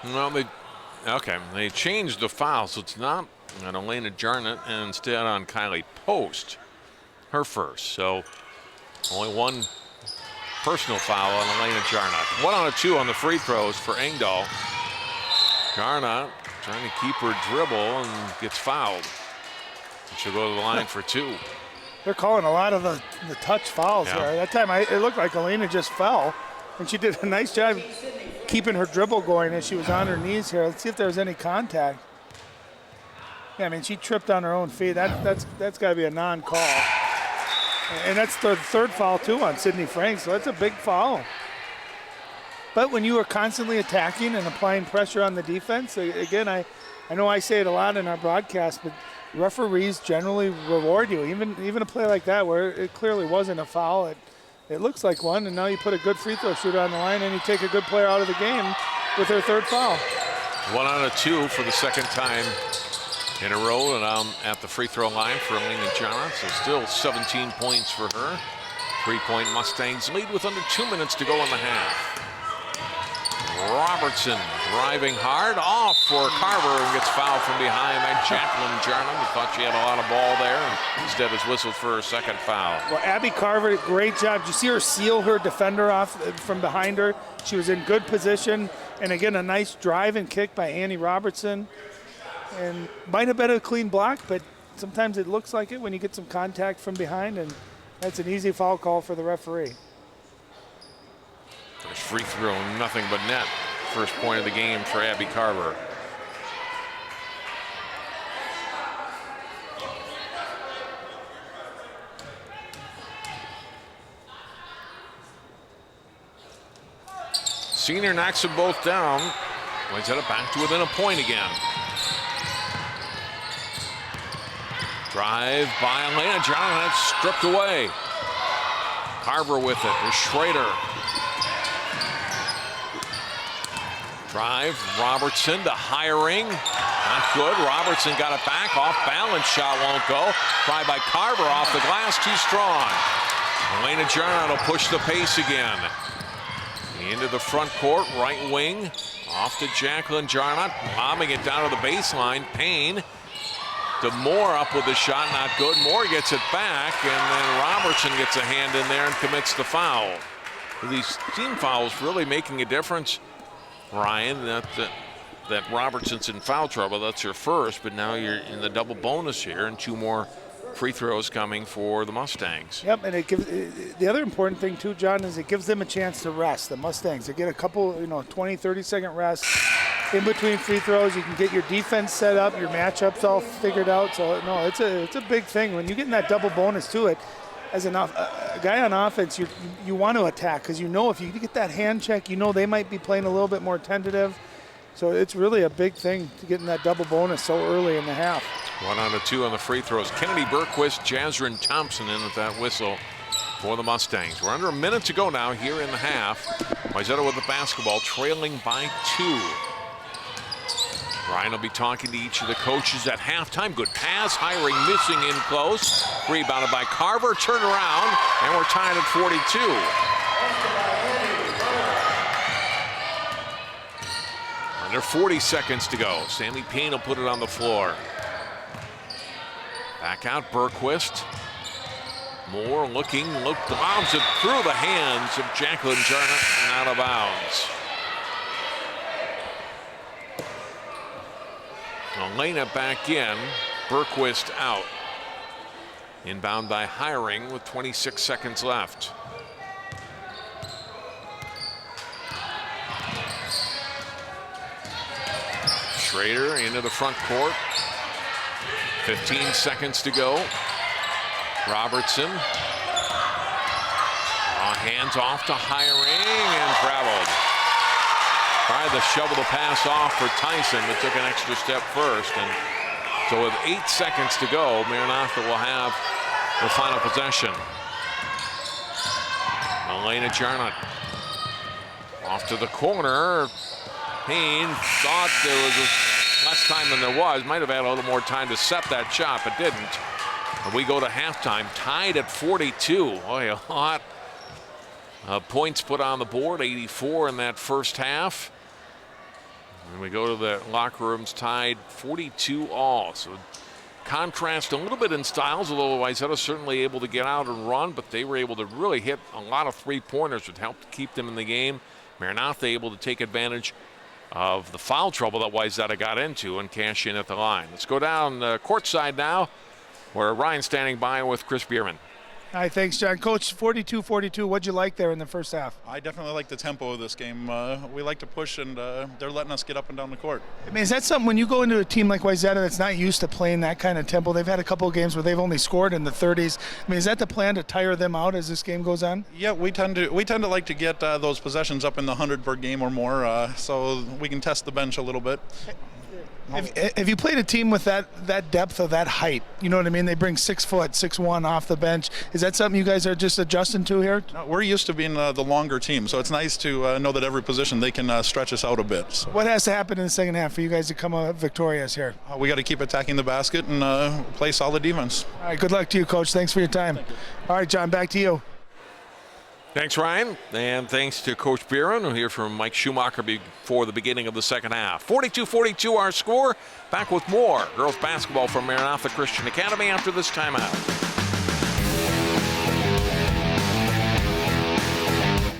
Well, they changed the foul, so it's not on Elena Jarnot and instead on Kylie Post, her first. So only one personal foul on Elena Jarnot. 1 on 2 on the free throws for Engdahl. Jarnot trying to keep her dribble and gets fouled. And she'll go to the line for 2. They're calling a lot of the touch fouls there. That time it looked like Elena just fell, and she did a nice job keeping her dribble going as she was on her knees here. Let's see if there was any contact. Yeah, I mean, she tripped on her own feet. That's got to be a non-call. And that's the third foul, too, on Sydney Franks, so that's a big foul. But when you are constantly attacking and applying pressure on the defense, again, I know I say it a lot in our broadcast, but referees generally reward you. Even a play like that where it clearly wasn't a foul, it looks like one, and now you put a good free throw shooter on the line and you take a good player out of the game with her third foul. 1 on 2 for the second time in a row, and I'm at the free throw line for Elena Jarnot, so still 17 points for her. 3-point Mustangs lead with under 2 minutes to go in the half. Robertson driving hard, off for Carver, and gets fouled from behind by Jacqueline Jarnum, who thought she had a lot of ball there, and instead is whistled for her second foul. Well, Abby Carver, great job. Did you see her seal her defender off from behind her? She was in good position, and again, a nice drive and kick by Annie Robertson. And might have been a clean block, but sometimes it looks like it when you get some contact from behind, and that's an easy foul call for the referee. First free throw, nothing but net. First point of the game for Abby Carver. Senior knocks them both down. Wayzata back to within a point again. Drive by Elena John, that's stripped away. Carver with it, there's Schrader. Drive, Robertson to Hiring. Not good, Robertson got it back, off balance, shot won't go. Try by Carver, off the glass, too strong. Elena Jarnot will push the pace again. Into the front court, right wing. Off to Jacqueline Jarnot, lobbing it down to the baseline. Payne to Moore, up with the shot, not good. Moore gets it back, and then Robertson gets a hand in there and commits the foul. These team fouls really making a difference, Ryan. That Robertson's in foul trouble. That's your first, but now you're in the double bonus here, and 2 more free throws coming for the Mustangs. Yep, and it gives the other important thing too, John, is it gives them a chance to rest. The Mustangs, they get a couple, 20, 30-second rest in between free throws. You can get your defense set up, your matchups all figured out. So no, it's a big thing when you get in that double bonus to it. As a guy on offense, you want to attack because if you get that hand check, they might be playing a little bit more tentative. So it's really a big thing to get in that double bonus so early in the half. 1 out of 2 on the free throws. Kennedy Bergquist, Jazrin Thompson in with that whistle for the Mustangs. We're under a minute to go now here in the half. Wayzata with the basketball, trailing by 2. Ryan will be talking to each of the coaches at halftime. Good pass, Hiring missing in close. Rebounded by Carver, turn around, and we're tied at 42. Under 40 seconds to go. Sammy Payne will put it on the floor. Back out, Bergquist. Moore looking, bombs it through the hands of Jacqueline Jarnot and out of bounds. Elena back in, Bergquist out. Inbound by Hiring with 26 seconds left. Schrader into the front court. 15 seconds to go. Robertson. Hands off to Hiring and traveled. Tried to shovel the pass off for Tyson, but took an extra step first. And so with 8 seconds to go, Maranatha will have the final possession. Elena Jarnot off to the corner. Payne thought there was less time than there was. Might have had a little more time to set that shot, but didn't. And we go to halftime, tied at 42. Boy, a lot of points put on the board, 84 in that first half. And we go to the locker rooms tied 42 all. So contrast a little bit in styles, although Wayzata certainly able to get out and run, but they were able to really hit a lot of three-pointers, which helped keep them in the game. Maranatha able to take advantage of the foul trouble that Wayzata got into and cash in at the line. Let's go down the court side now, where Ryan's standing by with Chris Bierman. Hi, thanks, John. Coach, 42-42, what'd you like there in the first half? I definitely like the tempo of this game. We like to push, and they're letting us get up and down the court. I mean, is that something when you go into a team like Wayzata that's not used to playing that kind of tempo? They've had a couple of games where they've only scored in the 30s. I mean, is that the plan to tire them out as this game goes on? Yeah, we tend to like to get those possessions up in the 100 per game or more, so we can test the bench a little bit. Have you played a team with that depth of that height? You know what I mean? They bring 6 foot, 6'1" off the bench. Is that something you guys are just adjusting to here? No, we're used to being the longer team, so it's nice to know that every position they can stretch us out a bit. So. What has to happen in the second half for you guys to come victorious here? We got to keep attacking the basket and play solid defense. All right, good luck to you, Coach. Thanks for your time. All right, John, back to you. Thanks, Ryan, and thanks to Coach Buren. We'll hear from Mike Schumacher before the beginning of the second half. 42-42 our score. Back with more girls basketball from Maranatha Christian Academy after this timeout.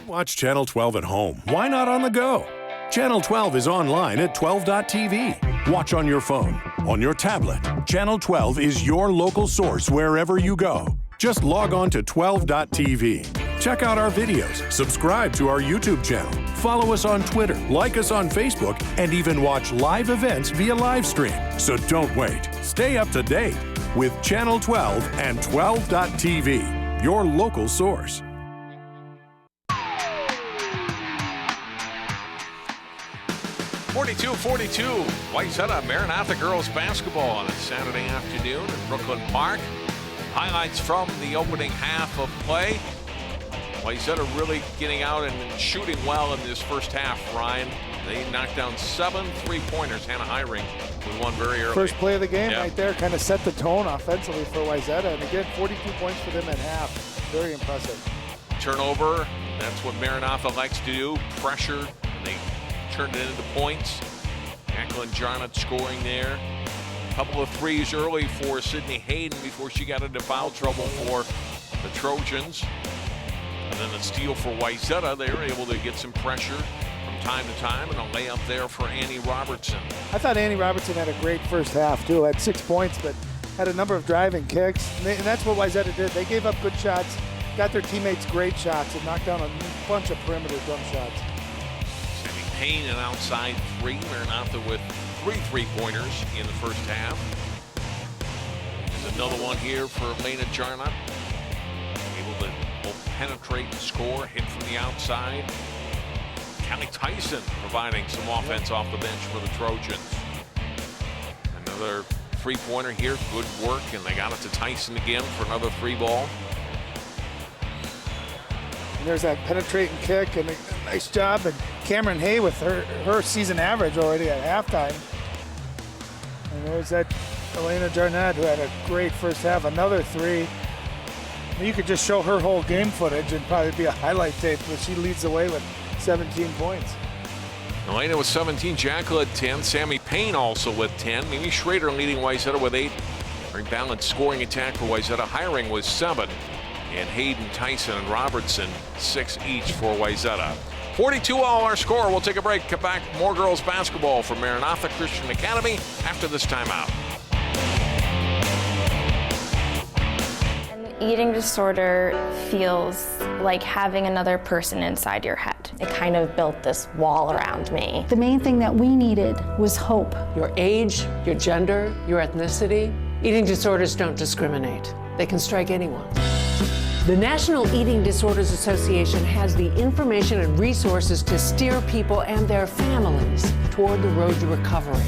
Watch Channel 12 at home. Why not on the go? Channel 12 is online at 12.tv. Watch on your phone, on your tablet. Channel 12 is your local source wherever you go. Just log on to 12.tv. Check out our videos, subscribe to our YouTube channel, follow us on Twitter, like us on Facebook, and even watch live events via live stream. So don't wait. Stay up to date with Channel 12 and 12.tv, your local source. 42-42, Wayzata Maranatha girls basketball on a Saturday afternoon in Brooklyn Park. Highlights from the opening half of play. Wayzata really getting out and shooting well in this first half, Ryan. They knocked down 7 3-pointers. Hannah Hiring with one very early. First play of the game, Yeah. right there, kind of set the tone offensively for Wayzata. And again, 42 points for them at half. Very impressive. Turnover, that's what Maranatha likes to do. Pressure, and they turned it into points. Jacqueline Jarnett scoring there. A couple of threes early for Sydney Hayden before she got into foul trouble for the Trojans. And then the steal for Wayzata. They were able to get some pressure from time to time, and a layup there for Annie Robertson. I thought Annie Robertson had a great first half, too. Had 6 points, but had a number of driving kicks. And that's what Wayzata did. They gave up good shots, got their teammates great shots, and knocked down a bunch of perimeter jump shots. Sammy Payne, an outside three. Maranatha with 3 3-pointers in the first half. There's another one here for Elena Jarnett. Able to both penetrate and score, hit from the outside. Callie Tyson providing some offense off the bench for the Trojans. Another 3-pointer here, good work, and they got it to Tyson again for another 3-ball. And there's that penetrating kick, and a nice job. And Cameron Hay with her season average already at halftime. And there's that Elena Jarnett, who had a great first half, another 3. You could just show her whole game footage and probably be a highlight tape, but she leads the way with 17 points. Elena with 17, Jacqueline 10, Sammy Payne also with 10. Mimi Schrader leading Wayzata with 8. Very balanced scoring attack for Wayzata. Hiring was 7. And Hayden, Tyson, and Robertson 6 each for Wayzata. 42 all our score. We'll take a break. Come back. More girls basketball from Maranatha Christian Academy after this timeout. An eating disorder feels like having another person inside your head. It kind of built this wall around me. The main thing that we needed was hope. Your age, your gender, your ethnicity. Eating disorders don't discriminate. They can strike anyone. The National Eating Disorders Association has the information and resources to steer people and their families toward the road to recovery.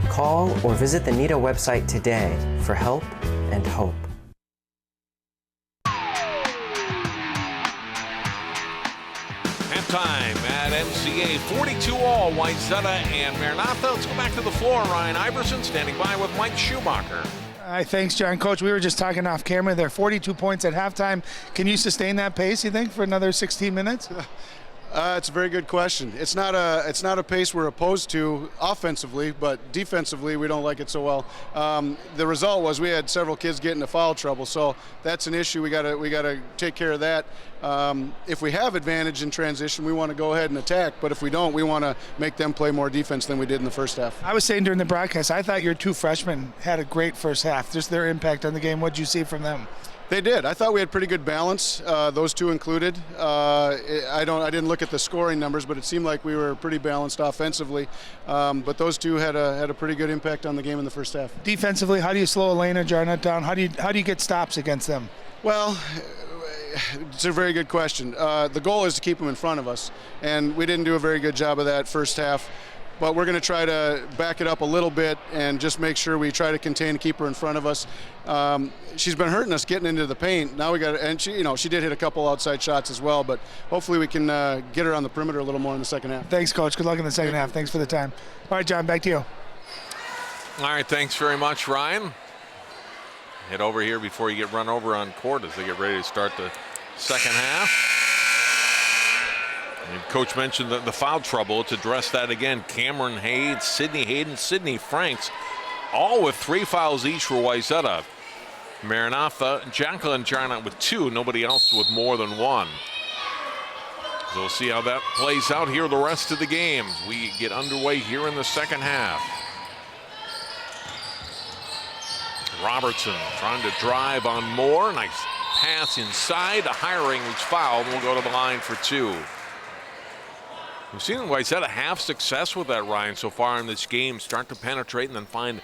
Call or visit the NEDA website today for help and hope. Halftime at MCA, 42 all, Wayzata and Maranatha. Let's go back to the floor. Ryan Iverson standing by with Mike Schumacher. Thanks, John. Coach, we were just talking off camera there. 42 points at halftime. Can you sustain that pace, you think, for another 16 minutes? It's a very good question. It's not a pace we're opposed to offensively, but defensively we don't like it so well. The result was we had several kids get into foul trouble, so that's an issue. We gotta take care of that. If we have advantage in transition, we want to go ahead and attack, but if we don't, we want to make them play more defense than we did in the first half. I was saying during the broadcast, I thought your 2 freshmen had a great first half. Just their impact on the game. What did you see from them? They did. I thought we had pretty good balance, those 2 included. I didn't look at the scoring numbers, but it seemed like we were pretty balanced offensively. But those 2 had a pretty good impact on the game in the first half. Defensively, how do you slow Elena Jarnett down? How do you get stops against them? Well, it's a very good question. The goal is to keep them in front of us, and we didn't do a very good job of that first half. But we're going to try to back it up a little bit and just make sure we try to contain and keep her in front of us. She's been hurting us getting into the paint. Now we got, and she did hit a couple outside shots as well. But hopefully we can get her on the perimeter a little more in the second half. Thanks, Coach. Good luck in the second half. Thanks for the time. All right, John, back to you. All right, thanks very much, Ryan. Head over here before you get run over on court as they get ready to start the second half. And Coach mentioned the foul trouble. Let's address that again. Cameron Hayes, Sydney Hayden, Sydney Franks, all with 3 fouls each for Wayzata. Maranatha, Jacqueline Jarnett with 2, nobody else with more than 1. So we'll see how that plays out here the rest of the game. We get underway here in the second half. Robertson trying to drive on Moore. Nice pass inside. Hiring was fouled. We'll go to the line for 2. We've seen Wayzata have success with that, Ryan, so far in this game. Start to penetrate and then find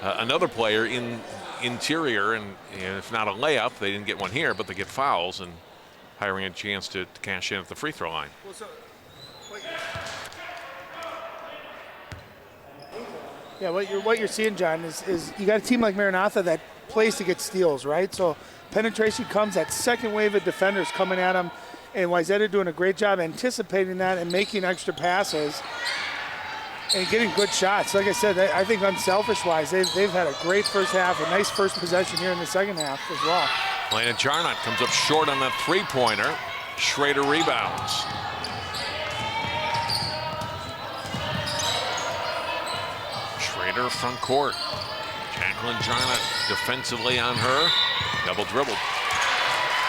another player in interior. And if not a layup, they didn't get one here, but they get fouls and Hiring a chance to cash in at the free throw line. Yeah, what you're seeing, John, is you got a team like Maranatha that plays to get steals, right? So penetration comes, that second wave of defenders coming at them, and Wayzata doing a great job anticipating that and making extra passes and getting good shots. Like I said, I think unselfish-wise, they've had a great first half, a nice first possession here in the second half as well. Elena Jarnett comes up short on that three-pointer. Schrader rebounds. Schrader front court. Jacqueline Jarnett defensively on her. Double dribble.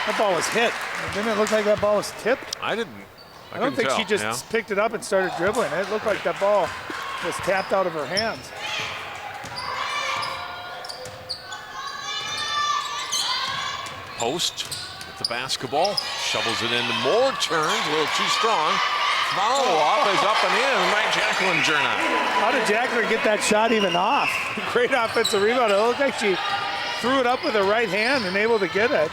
That ball was hit. Didn't it look like that ball was tipped? I don't think she just picked it up and started dribbling. It looked like that ball was tapped out of her hands. Post with the basketball. Shovels it into Moore. Turns a little too strong. Follow-up is up and in by Jacqueline Jarnett. How did Jacqueline get that shot even off? Great offensive rebound. It looked like she threw it up with her right hand and able to get it.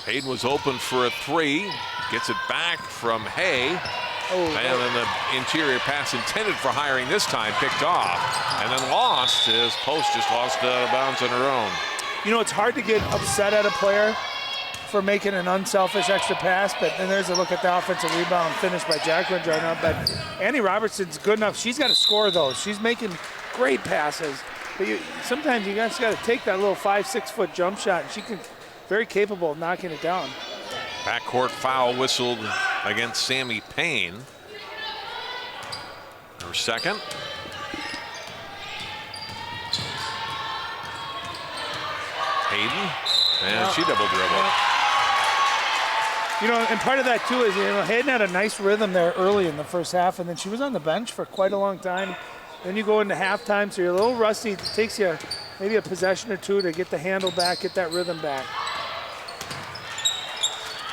Hayden was open for a three. Gets it back from Hay. And then the interior pass intended for Hiring this time picked off. And then lost. His post just lost out of bounds on her own. You know, it's hard to get upset at a player for making an unselfish extra pass, but then there's a look at the offensive rebound finished by Jacqueline Jarnett. But Annie Robertson's good enough. She's got to score those. She's making great passes. But sometimes you guys got to take that little 5-6 foot jump shot, and she can very capable of knocking it down. Backcourt foul whistled against Sammy Payne. Her second. Hayden, and she double dribbled. You know, and part of that too is, you know, Hayden had a nice rhythm there early in the first half, and then she was on the bench for quite a long time. Then you go into halftime, so you're a little rusty. It takes you maybe a possession or two to get the handle back, get that rhythm back.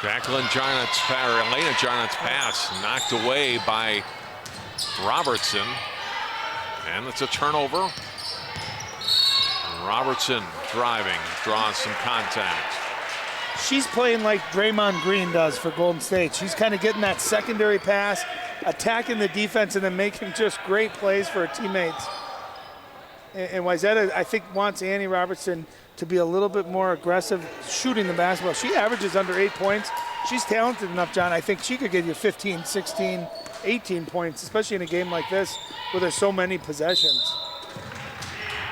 Jacqueline Jarnett's, or Elena Jarnett's pass knocked away by Robertson, and it's a turnover. Robertson driving, draws some contact. She's playing like Draymond Green does for Golden State. She's kind of getting that secondary pass, attacking the defense, and then making just great plays for her teammates. And Wayzata, I think, wants Annie Robertson to be a little bit more aggressive shooting the basketball. She averages under 8 points. She's talented enough, John. I think she could give you 15, 16, 18 points, especially in a game like this where there's so many possessions.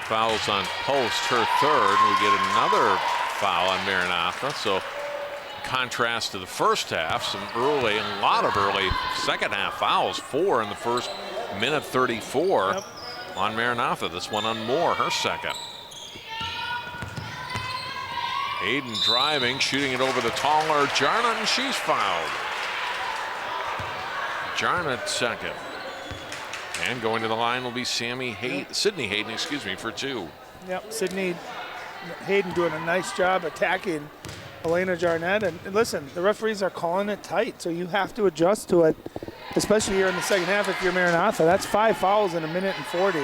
Fouls on post, her third. We get another foul on Maranatha. So in contrast to the first half, a lot of early second half fouls. 4 in the first minute 34 on Maranatha. This one on Moore, her second. Hayden driving, shooting it over the taller Jarnett, and she's fouled. Jarnett second. And going to the line will be Sydney Hayden, for 2. Yep, Sydney Hayden doing a nice job attacking Elena Jarnett. And listen, the referees are calling it tight, so you have to adjust to it, especially here in the second half if you're Maranatha. That's 5 fouls in a minute and 40.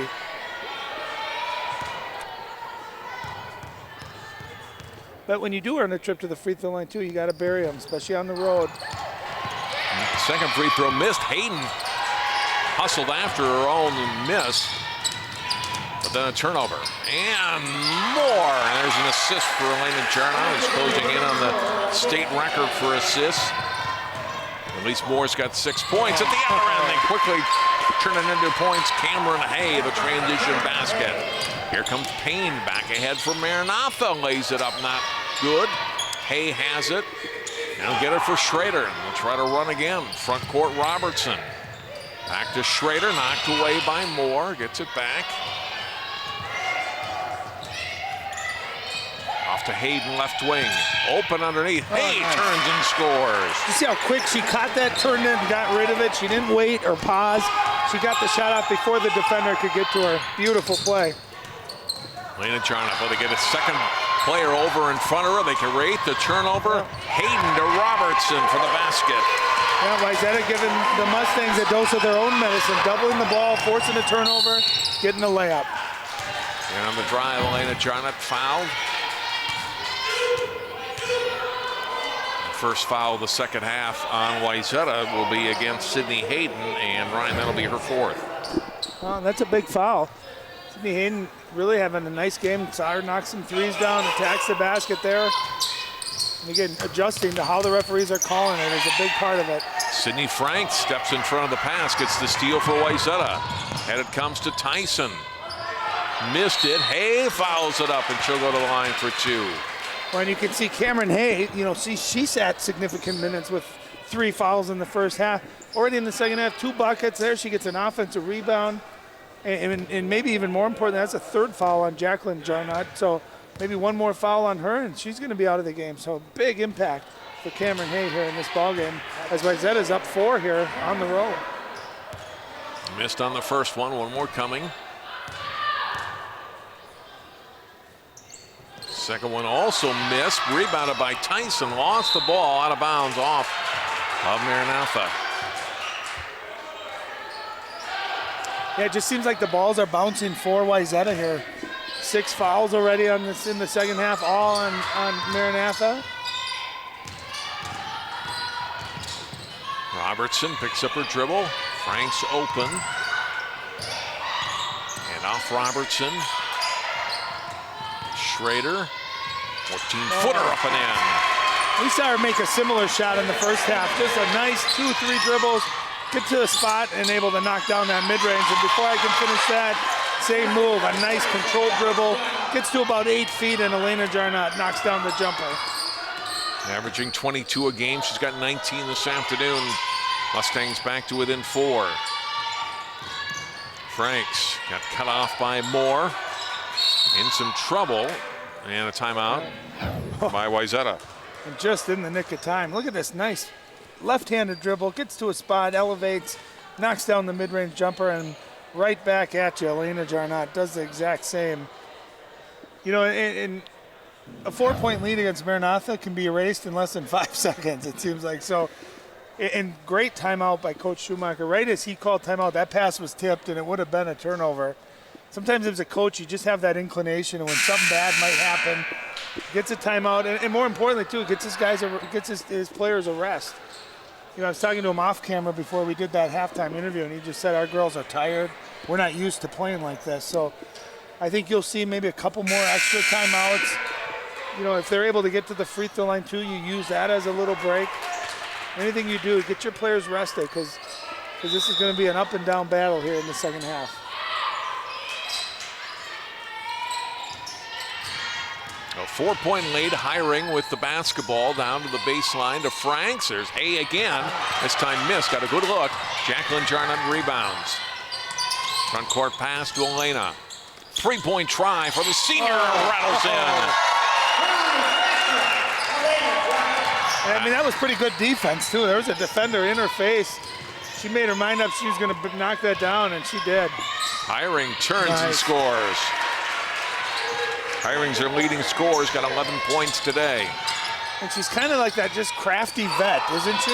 But when you do earn a trip to the free throw line, too, you got to bury them, especially on the road. Second free throw missed. Hayden hustled after her own miss, but then a turnover and more. And there's an assist for Elena Jarnett, who's closing in on the state record for assists. At least Moore's got 6 points. At the other end, they quickly turn it into points. Cameron Hay, the transition basket. Here comes Payne back ahead for Maranatha. Lays it up, not good. Hay has it. They'll get it for Schrader. They'll try to run again. Front court, Robertson. Back to Schrader, knocked away by Moore. Gets it back. Off to Hayden, left wing. Open underneath. Hay turns and scores. You see how quick she caught that, turned it, and got rid of it? She didn't wait or pause. She got the shot off before the defender could get to her. Beautiful play. Lena Jarnock, well, they get a second player over in front of her. They can rate the turnover. Hayden to Robertson for the basket. Yeah, Wayzata giving the Mustangs a dose of their own medicine, doubling the ball, forcing a turnover, getting a layup. And on the drive, Lena Jarnock fouled. First foul of the second half on Wayzata will be against Sydney Hayden, and Ryan, that'll be her fourth. Well, that's a big foul. Sydney Hayden really having a nice game. Saw her knock some threes down, attacks the basket there. And again, adjusting to how the referees are calling it is a big part of it. Sydney Frank steps in front of the pass, gets the steal for Wayzata. And it comes to Tyson. Missed it. Hay fouls it up, and she'll go to the line for two. Well, and you can see Cameron Hay, she sat significant minutes with 3 fouls in the first half. Already in the second half, 2 buckets there. She gets an offensive rebound. And maybe even more important, that's a 3rd foul on Jacqueline Jarnock. So maybe 1 more foul on her, and she's going to be out of the game. So big impact for Cameron Hay here in this ballgame as Wayzata's up 4 here on the road. Missed on the first one more coming. Second one also missed. Rebounded by Tyson. Lost the ball out of bounds off of Maranatha. Yeah, it just seems like the balls are bouncing for Wayzata here. 6 fouls already on this in the second half, all on Maranatha. Robertson picks up her dribble. Frank's open. And off Robertson. Schrader. 14-footer up and in. We saw her make a similar shot in the first half. Just a nice 2-3 dribbles, get to the spot and able to knock down that mid-range. And before I can finish that, same move, a nice controlled dribble, gets to about 8 feet, and Elena Jarnock knocks down the jumper. Averaging 22 a game. She's got 19 this afternoon. Mustangs back to within 4. Franks got cut off by Moore. In some trouble. And a timeout by Wayzata. And just in the nick of time. Look at this nice left-handed dribble. Gets to a spot, elevates, knocks down the mid-range jumper, and right back at you. Elena Jarnock does the exact same. In a 4-point lead against Maranatha can be erased in less than 5 seconds, it seems like. So, and great timeout by Coach Schumacher. Right as he called timeout, that pass was tipped, and it would have been a turnover. Sometimes as a coach, you just have that inclination, and when something bad might happen, gets a timeout, and more importantly, too, gets his players a rest. I was talking to him off camera before we did that halftime interview, and he just said, our girls are tired. We're not used to playing like this. So I think you'll see maybe a couple more extra timeouts. If they're able to get to the free throw line, too, you use that as a little break. Anything you do, get your players rested, because this is going to be an up-and-down battle here in the second half. A 4-point lead, Hiring with the basketball down to the baseline to Franks. There's Hay again. This time missed. Got a good look. Jacqueline Jarnock rebounds. Front court pass to Elena. 3-point try for the senior. Rattles in. That was pretty good defense, too. There was a defender in her face. She made her mind up she was going to knock that down, and she did. Hiring turns and scores. Hiring's their leading scorer, got 11 points today. And she's kind of like that just crafty vet, isn't she?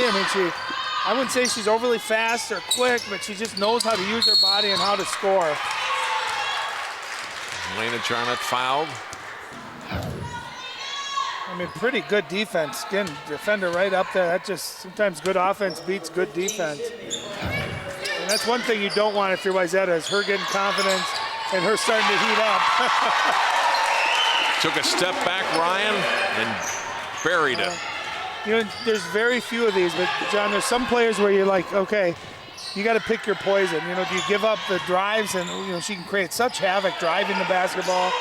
I wouldn't say she's overly fast or quick, but she just knows how to use her body and how to score. Elena Jarnock fouled. Pretty good defense. Again, defender right up there. That just sometimes good offense beats good defense. And that's one thing you don't want if you're Wayzata, is her getting confidence and her starting to heat up. Took a step back, Ryan, and buried it. There's very few of these, but John, there's some players where you're like, okay, you got to pick your poison. Do you give up the drives and she can create such havoc driving the basketball,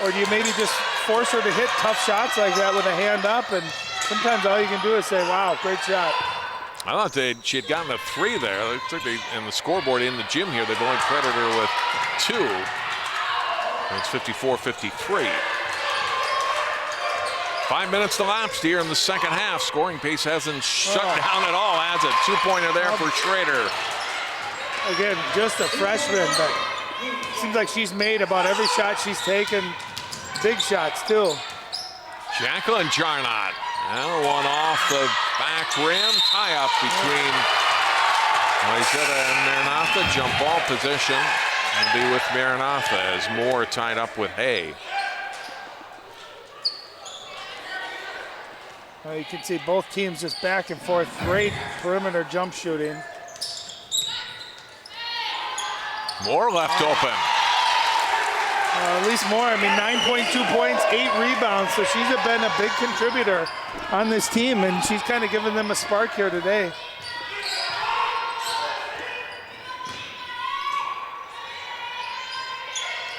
or do you maybe just force her to hit tough shots like that with a hand up? And Sometimes all you can do is say, wow, great shot. I thought she had gotten a 3 there. It looks like in the scoreboard in the gym here, they've only credited her with 2. And it's 54-53. 5 minutes elapsed here in the second half. Scoring pace hasn't shut down at all. Adds a 2-pointer there for Schrader. Again, just a freshman, but seems like she's made about every shot she's taken. Big shots, too. Jacqueline Jarnot. Now one off the back rim. Tie up between Wayzata and Maranatha. Jump ball position will be with Maranatha as Moore tied up with Hay. Well, you can see both teams just back and forth. Great perimeter jump shooting. Moore left open. At least Moore, I mean, 9.2 points, 8 rebounds. So she's been a big contributor on this team, and she's kind of given them a spark here today.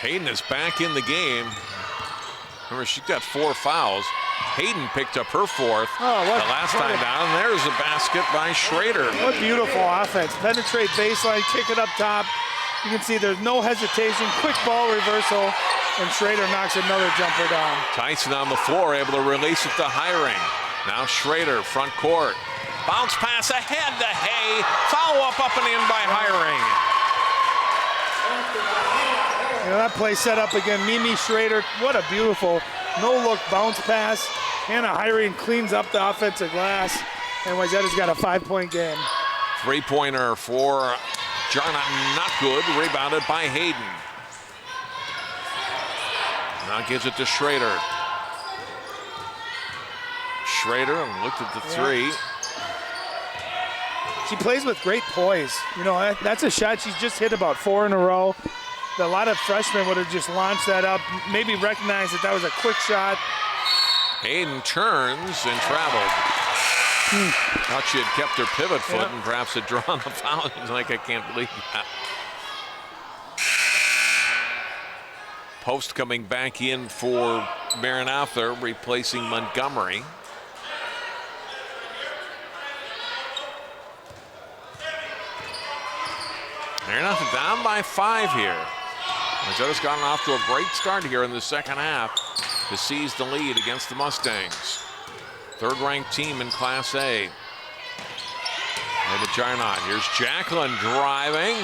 Hayden is back in the game. Remember, she's got 4 fouls. Hayden picked up her 4th the last time down. And there's a basket by Schrader. What beautiful offense. Penetrate baseline, kick it up top. You can see there's no hesitation. Quick ball reversal, and Schrader knocks another jumper down. Tyson on the floor, able to release it to Hiring. Now Schrader, front court. Bounce pass ahead to Hay. Follow up and in by Hiring. You know, that play set up again. Mimi Schrader, what a beautiful no-look bounce pass. Hannah Hiring cleans up the offensive glass, and Wayzata's got a 5-point game. 3-pointer for Jarnot, not good. Rebounded by Hayden. Now gives it to Schrader. Schrader looked at the 3. She plays with great poise. You know, that's a shot she's just hit about 4 in a row. A lot of freshmen would have just launched that up, maybe recognized that was a quick shot. Hayden turns and traveled. Thought she had kept her pivot foot and perhaps had drawn the foul. He's like, I can't believe that. Post coming back in for Maranatha, replacing Montgomery. Maranatha down by 5 here. Wayzata's gotten off to a great start here in the second half to seize the lead against the Mustangs. 3rd-ranked team in Class A. And to Jarnot. Here's Jacqueline driving.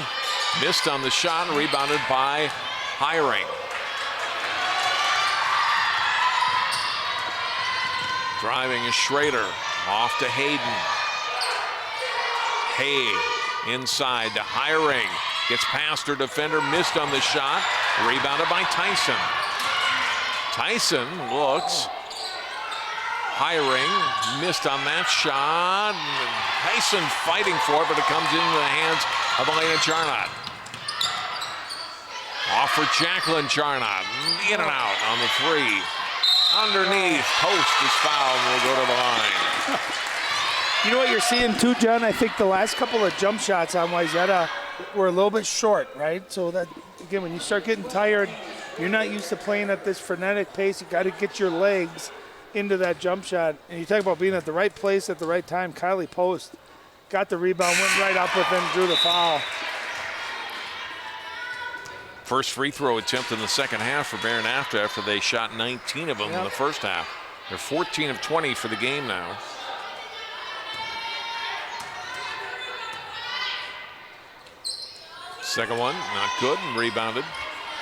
Missed on the shot, rebounded by Hiring. Driving is Schrader. Off to Hayden. Hay inside to Hiring. Gets past her defender, missed on the shot. Rebounded by Tyson. Tyson looks. Hiring missed on that shot. Tyson fighting for it, but it comes into the hands of Elena Jarnot. Off for Jacqueline Jarnot. In and out on the 3. Underneath, post is fouled and will go to the line. You know what you're seeing too, John? I think the last couple of jump shots on Wayzata were a little bit short, right? So that, again, when you start getting tired, you're not used to playing at this frenetic pace. You got to get your legs into that jump shot. And you talk about being at the right place at the right time. Kylie Post got the rebound, went right up with him, drew the foul. First free throw attempt in the second half for Maranatha after they shot 19 of them in the first half. They're 14 of 20 for the game now. Second one, not good, and rebounded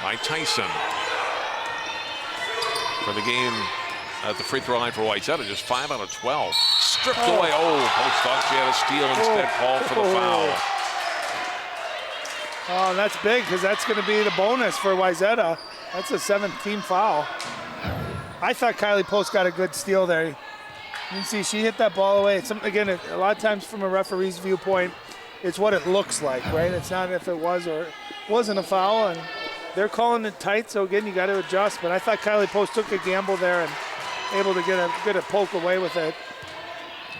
by Tyson. For the game at the free throw line for Wayzata, just 5 out of 12. Stripped away. Post thought she had a steal, instead called for the foul. Oh, that's big because that's going to be the bonus for Wayzata. That's a 7th-team foul. I thought Kylie Post got a good steal there. You can see she hit that ball away. Again, a lot of times from a referee's viewpoint, it's what it looks like, right? It's not if it was or wasn't a foul, and they're calling it tight, so again, you got to adjust. But I thought Kylie Post took a gamble there and able to get a poke away with it.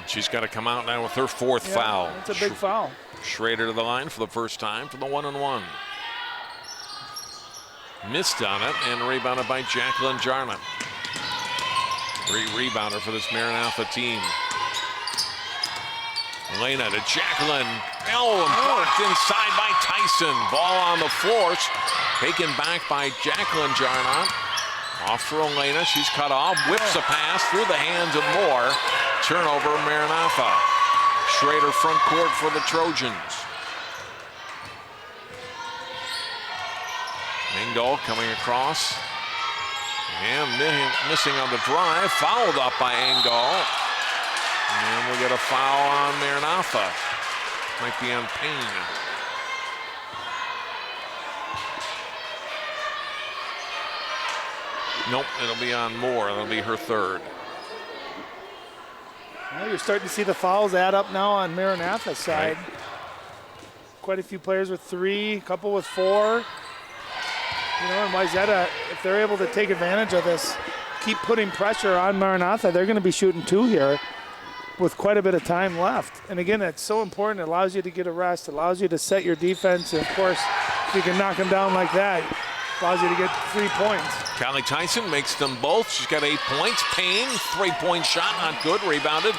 She's got to come out now with her 4th foul. It's a big foul. Schrader to the line for the first time for the 1-and-1. Missed on it and rebounded by Jacqueline Jarnot. Great rebounder for this Maranatha team. Elena to Jacqueline. Oh, and blocked inside by Tyson. Ball on the floor. Taken back by Jacqueline Jarnot. Off for Elena. She's cut off. Whips a pass through the hands of Moore. Turnover, Maranatha. Schrader front court for the Trojans. Engdahl coming across. And missing on the drive. Fouled up by Engdahl. And we'll get a foul on Maranatha. Might be on Payne. Nope, it'll be on Moore. That'll be her third. Well, you're starting to see the fouls add up now on Maranatha's side. Right. Quite a few players with 3, a couple with 4. You know, and Wayzata, if they're able to take advantage of this, keep putting pressure on Maranatha, they're going to be shooting 2 here with quite a bit of time left. And again, it's so important. It allows you to get a rest, allows you to set your defense. And of course, if you can knock them down like that, it allows you to get 3 points. Callie Tyson makes them both. She's got 8 points. Payne, 3-point shot, not good. Rebounded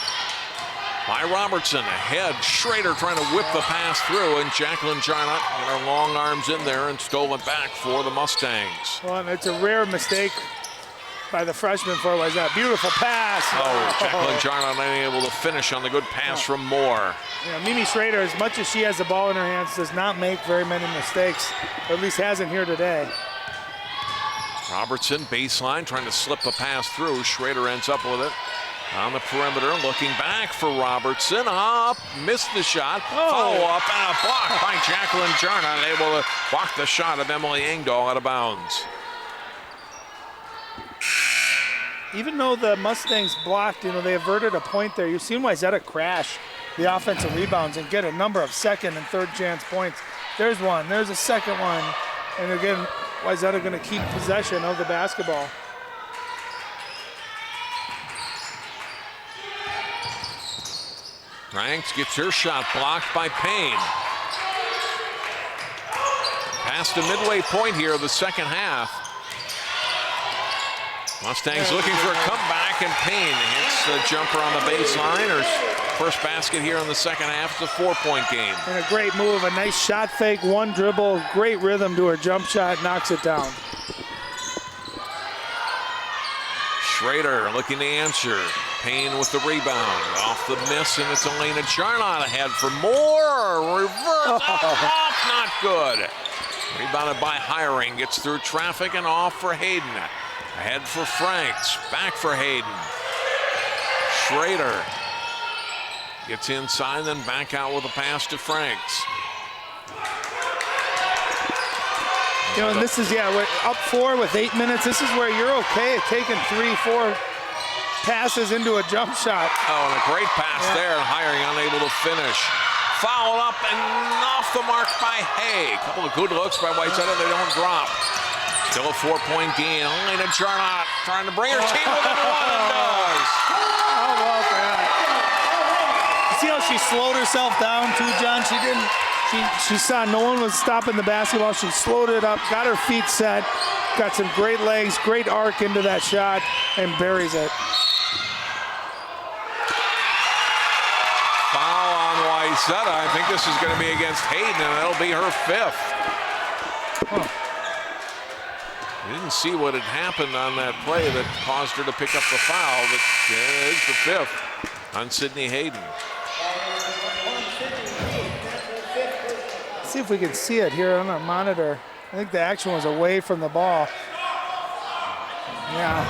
by Robertson. Ahead, Schrader trying to whip the pass through, and Jacqueline Jarnot got her long arms in there and stole it back for the Mustangs. Well, and it's a rare mistake by the freshman for Wayzata. Beautiful pass. Oh, Jacqueline Jarnot unable to finish on the good pass from Moore. You know, Mimi Schrader, as much as she has the ball in her hands, does not make very many mistakes, or at least hasn't here today. Robertson, baseline, trying to slip a pass through. Schrader ends up with it on the perimeter, looking back for Robertson. Up, missed the shot. Follow up and a block by Jacqueline Jarnot, able to block the shot of Emily Engdahl out of bounds. Even though the Mustangs blocked, you know, they averted a point there. You've seen Wayzata crash the offensive rebounds and get a number of second and third chance points. There's one, there's a second one. And again, Wayzata going to keep possession of the basketball. Ranks gets her shot blocked by Payne. Past the midway point here of the second half. Mustangs looking for a comeback, and Payne hits the jumper on the baseline. Her first basket here in the second half. It's a 4-point game. And a great move, a nice shot fake, one dribble, great rhythm to her jump shot, knocks it down. Schrader looking to answer. Payne with the rebound. Off the miss, and it's Elena Jarnot ahead for more. Reverse off, not good. Rebounded by Hiring, gets through traffic and off for Hayden. Ahead for Franks, back for Hayden. Schrader gets inside, then back out with a pass to Franks. You know, and this is, we're up 4 with 8 minutes. This is where you're okay at taking 3-4 passes into a jump shot. Oh, and a great pass there, and Hiring unable to finish. Fouled up and off the mark by Hay. A couple of good looks by Wayzata, they don't drop. Still a 4-point gain. Elena Jarnot trying to bring her team within one and does. How about that? You see how she slowed herself down too, John? She didn't. She saw no one was stopping the basketball. She slowed it up, got her feet set, got some great legs, great arc into that shot, and buries it. Foul on Wayzata. I think this is going to be against Hayden, and that'll be her 5th. Didn't see what had happened on that play that caused her to pick up the foul, but it's the 5th on Sydney Hayden. See if we can see it here on our monitor. I think the action was away from the ball. Yeah,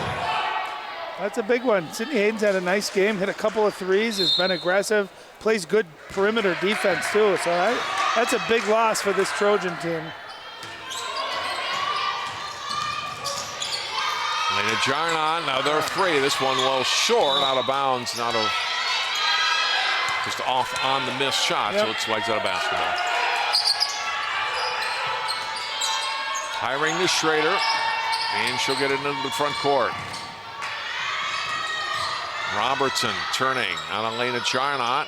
that's a big one. Sydney Hayden's had a nice game, hit a couple of threes, has been aggressive, plays good perimeter defense too. So that's a big loss for this Trojan team. Elena Jarnot, now they're 3. This one well short, out of bounds, just off on the missed shot, so it's Wayzata basketball. Hiring to Schrader, and she'll get it into the front court. Robertson turning on Elena Jarnot.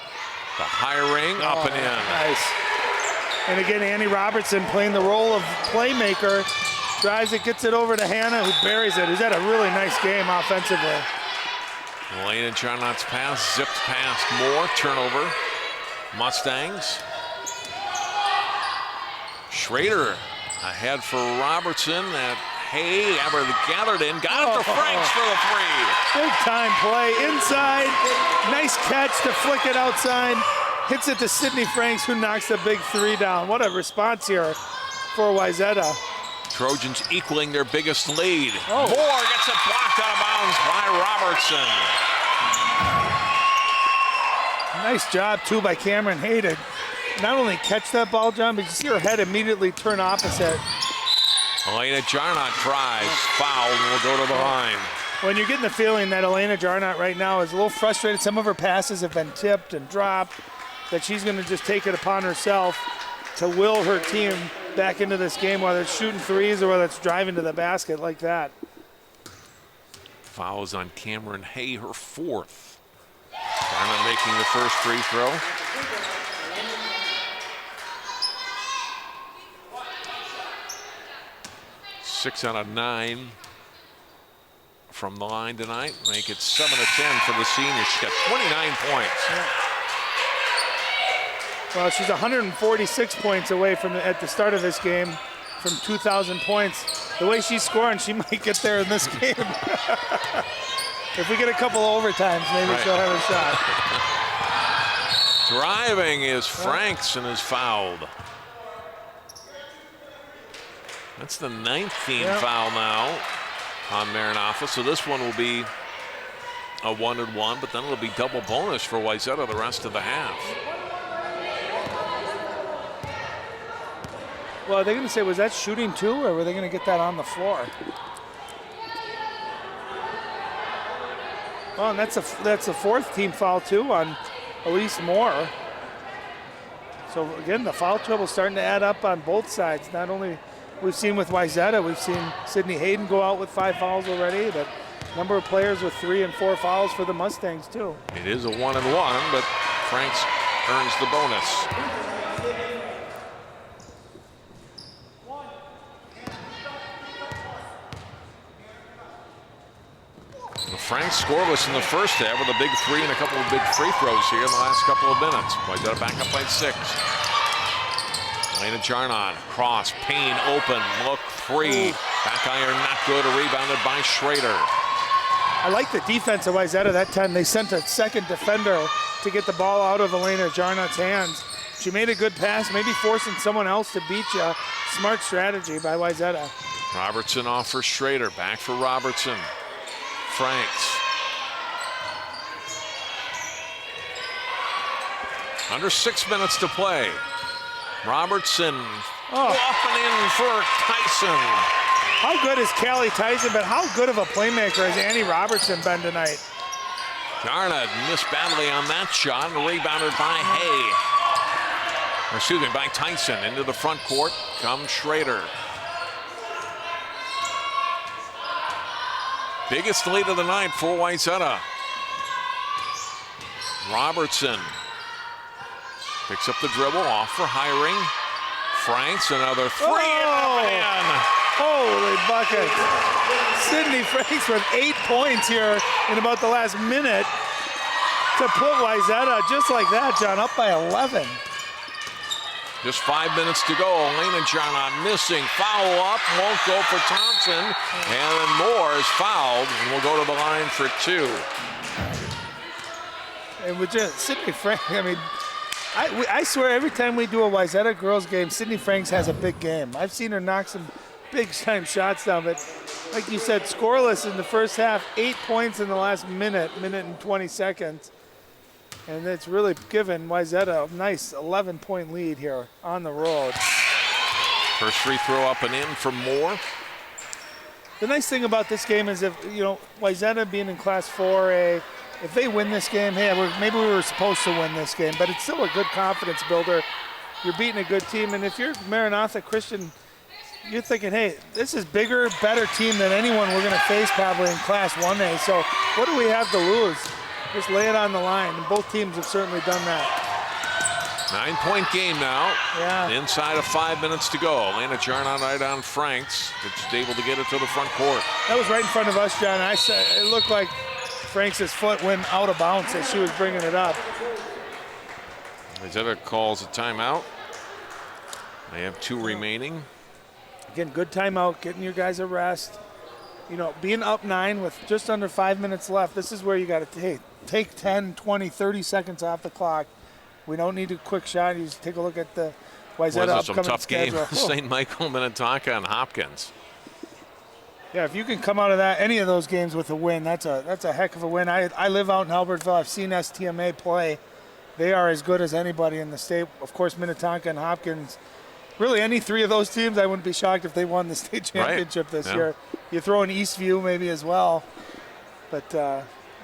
The Hiring up and in. Nice. And again, Annie Robertson playing the role of playmaker. Drives it, gets it over to Hannah, who buries it. Who's had a really nice game offensively. Elena Jarnott's pass zipped past Moore. Turnover. Mustangs. Schrader ahead for Robertson. That Hay gathered in. Got it to Franks for the three. Big time play inside. Nice catch to flick it outside. Hits it to Sydney Franks, who knocks the big three down. What a response here for Wayzata. Trojans equaling their biggest lead. Moore gets it blocked out of bounds by Robertson. Nice job, too, by Cameron Hay to not only catch that ball, John, but you see her head immediately turn opposite. Elena Jarnott tries, fouled, and will go to the line. When you're getting the feeling that Elena Jarnott right now is a little frustrated, some of her passes have been tipped and dropped, that she's going to just take it upon herself to will her team back into this game, whether it's shooting threes or whether it's driving to the basket like that. Fouls on Cameron Hay, her fourth. Jarnott making the first free throw. Six out of 9 from the line tonight. Make it 7 of 10 for the senior. She's got 29 points. Yeah. Well, she's 146 points away from at the start of this game from 2,000 points. The way she's scoring, she might get there in this game. If we get a couple of overtimes, maybe she'll have a shot. Driving is Franks and is fouled. That's the 9th team foul now on Maranatha. So this one will be a 1-and-1, but then it'll be double bonus for Wayzata the rest of the half. Well, are they going to say, was that shooting too, or were they going to get that on the floor? Well, and that's a 4th team foul too on Elise Moore. So again, the foul trouble starting to add up on both sides. Not only we've seen with Wayzata, we've seen Sydney Hayden go out with 5 fouls already, but number of players with 3 and 4 fouls for the Mustangs too. It is a 1-and-1, but Franks earns the bonus. Franks scoreless in the first half with a big 3 and a couple of big free throws here in the last couple of minutes. Wayzata back up by 6. Elena Jarnott, cross, Payne open, look 3. Back iron not good, rebounded by Schrader. I like the defense of Wayzata that time. They sent a second defender to get the ball out of Elena Jarnott's hands. She made a good pass, maybe forcing someone else to beat you. Smart strategy by Wayzata. Robertson off for Schrader, back for Robertson. Franks. Under 6 minutes to play. Robertson off and in for Tyson. How good is Callie Tyson, but how good of a playmaker has Annie Robertson been tonight? Jarnott missed badly on that shot and rebounded by Hay. Excuse me, by Tyson. Into the front court comes Schrader. Biggest lead of the night for Wayzata. Robertson picks up the dribble, off for Hiring. Franks, another 3. Holy bucket. Sydney Franks with 8 points here in about the last minute to put Wayzata just like that, John, up by 11. Just 5 minutes to go. Elena Jarnott missing. Foul up. Won't go for Thompson. And then Moore is fouled and will go to the line for 2. And with just Sydney Franks, I mean, I swear every time we do a Wayzata girls game, Sydney Franks has a big game. I've seen her knock some big time shots down, but like you said, scoreless in the first half, 8 points in the last minute and 20 seconds. And it's really given Wayzata a nice 11-point lead here on the road. First free throw up and in from Moore. The nice thing about this game is if, you know, Wayzata being in Class 4A, if they win this game, hey, maybe we were supposed to win this game, but it's still a good confidence builder. You're beating a good team, and if you're Maranatha Christian, you're thinking, hey, this is bigger, better team than anyone we're going to face probably in Class 1A. So what do we have to lose? Just lay it on the line, and both teams have certainly done that. 9-point game now. Yeah. Inside of 5 minutes to go. Elena Jarnott right on Franks. It's able to get it to the front court. That was right in front of us, John. I said it looked like Franks' foot went out of bounds as she was bringing it up. Wayzata calls a timeout. They have 2 remaining. Again, good timeout, getting your guys a rest. You know, being up 9 with just under 5 minutes left, this is where you got to take 10, 20, 30 seconds off the clock. We don't need a quick shot. You just take a look at the Wayzata upcoming some tough schedule. game. St. Michael, Minnetonka, and Hopkins. Yeah, if you can come out of any of those games with a win, that's a heck of a win. I live out in Albertville. I've seen STMA play. They are as good as anybody in the state. Of course, Minnetonka and Hopkins. Really, any 3 of those teams, I wouldn't be shocked if they won the state championship this year. You throw in Eastview maybe as well. But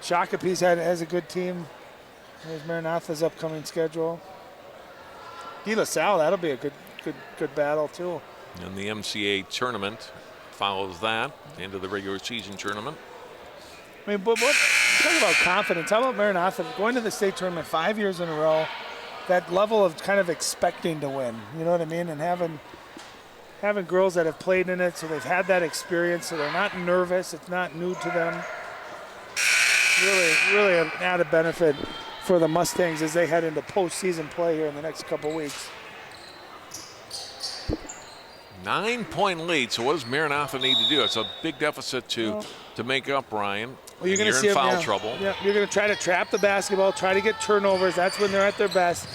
Shakopee's has a good team. There's Maranatha's upcoming schedule. De La Salle, that'll be a good battle too. And the MCA tournament follows that, the end of the regular season tournament. I mean, but talk about confidence. How about Maranatha going to the state tournament 5 years in a row? That level of kind of expecting to win, you know what I mean? And having girls that have played in it, so they've had that experience, so they're not nervous. It's not new to them. Really an added benefit for the Mustangs as they head into postseason play here in the next couple weeks. 9-point lead. So what does Maranatha need to do? It's a big deficit to make up, Ryan. Well, you're going to see foul trouble. Yeah, you're going to try to trap the basketball, try to get turnovers. That's when they're at their best.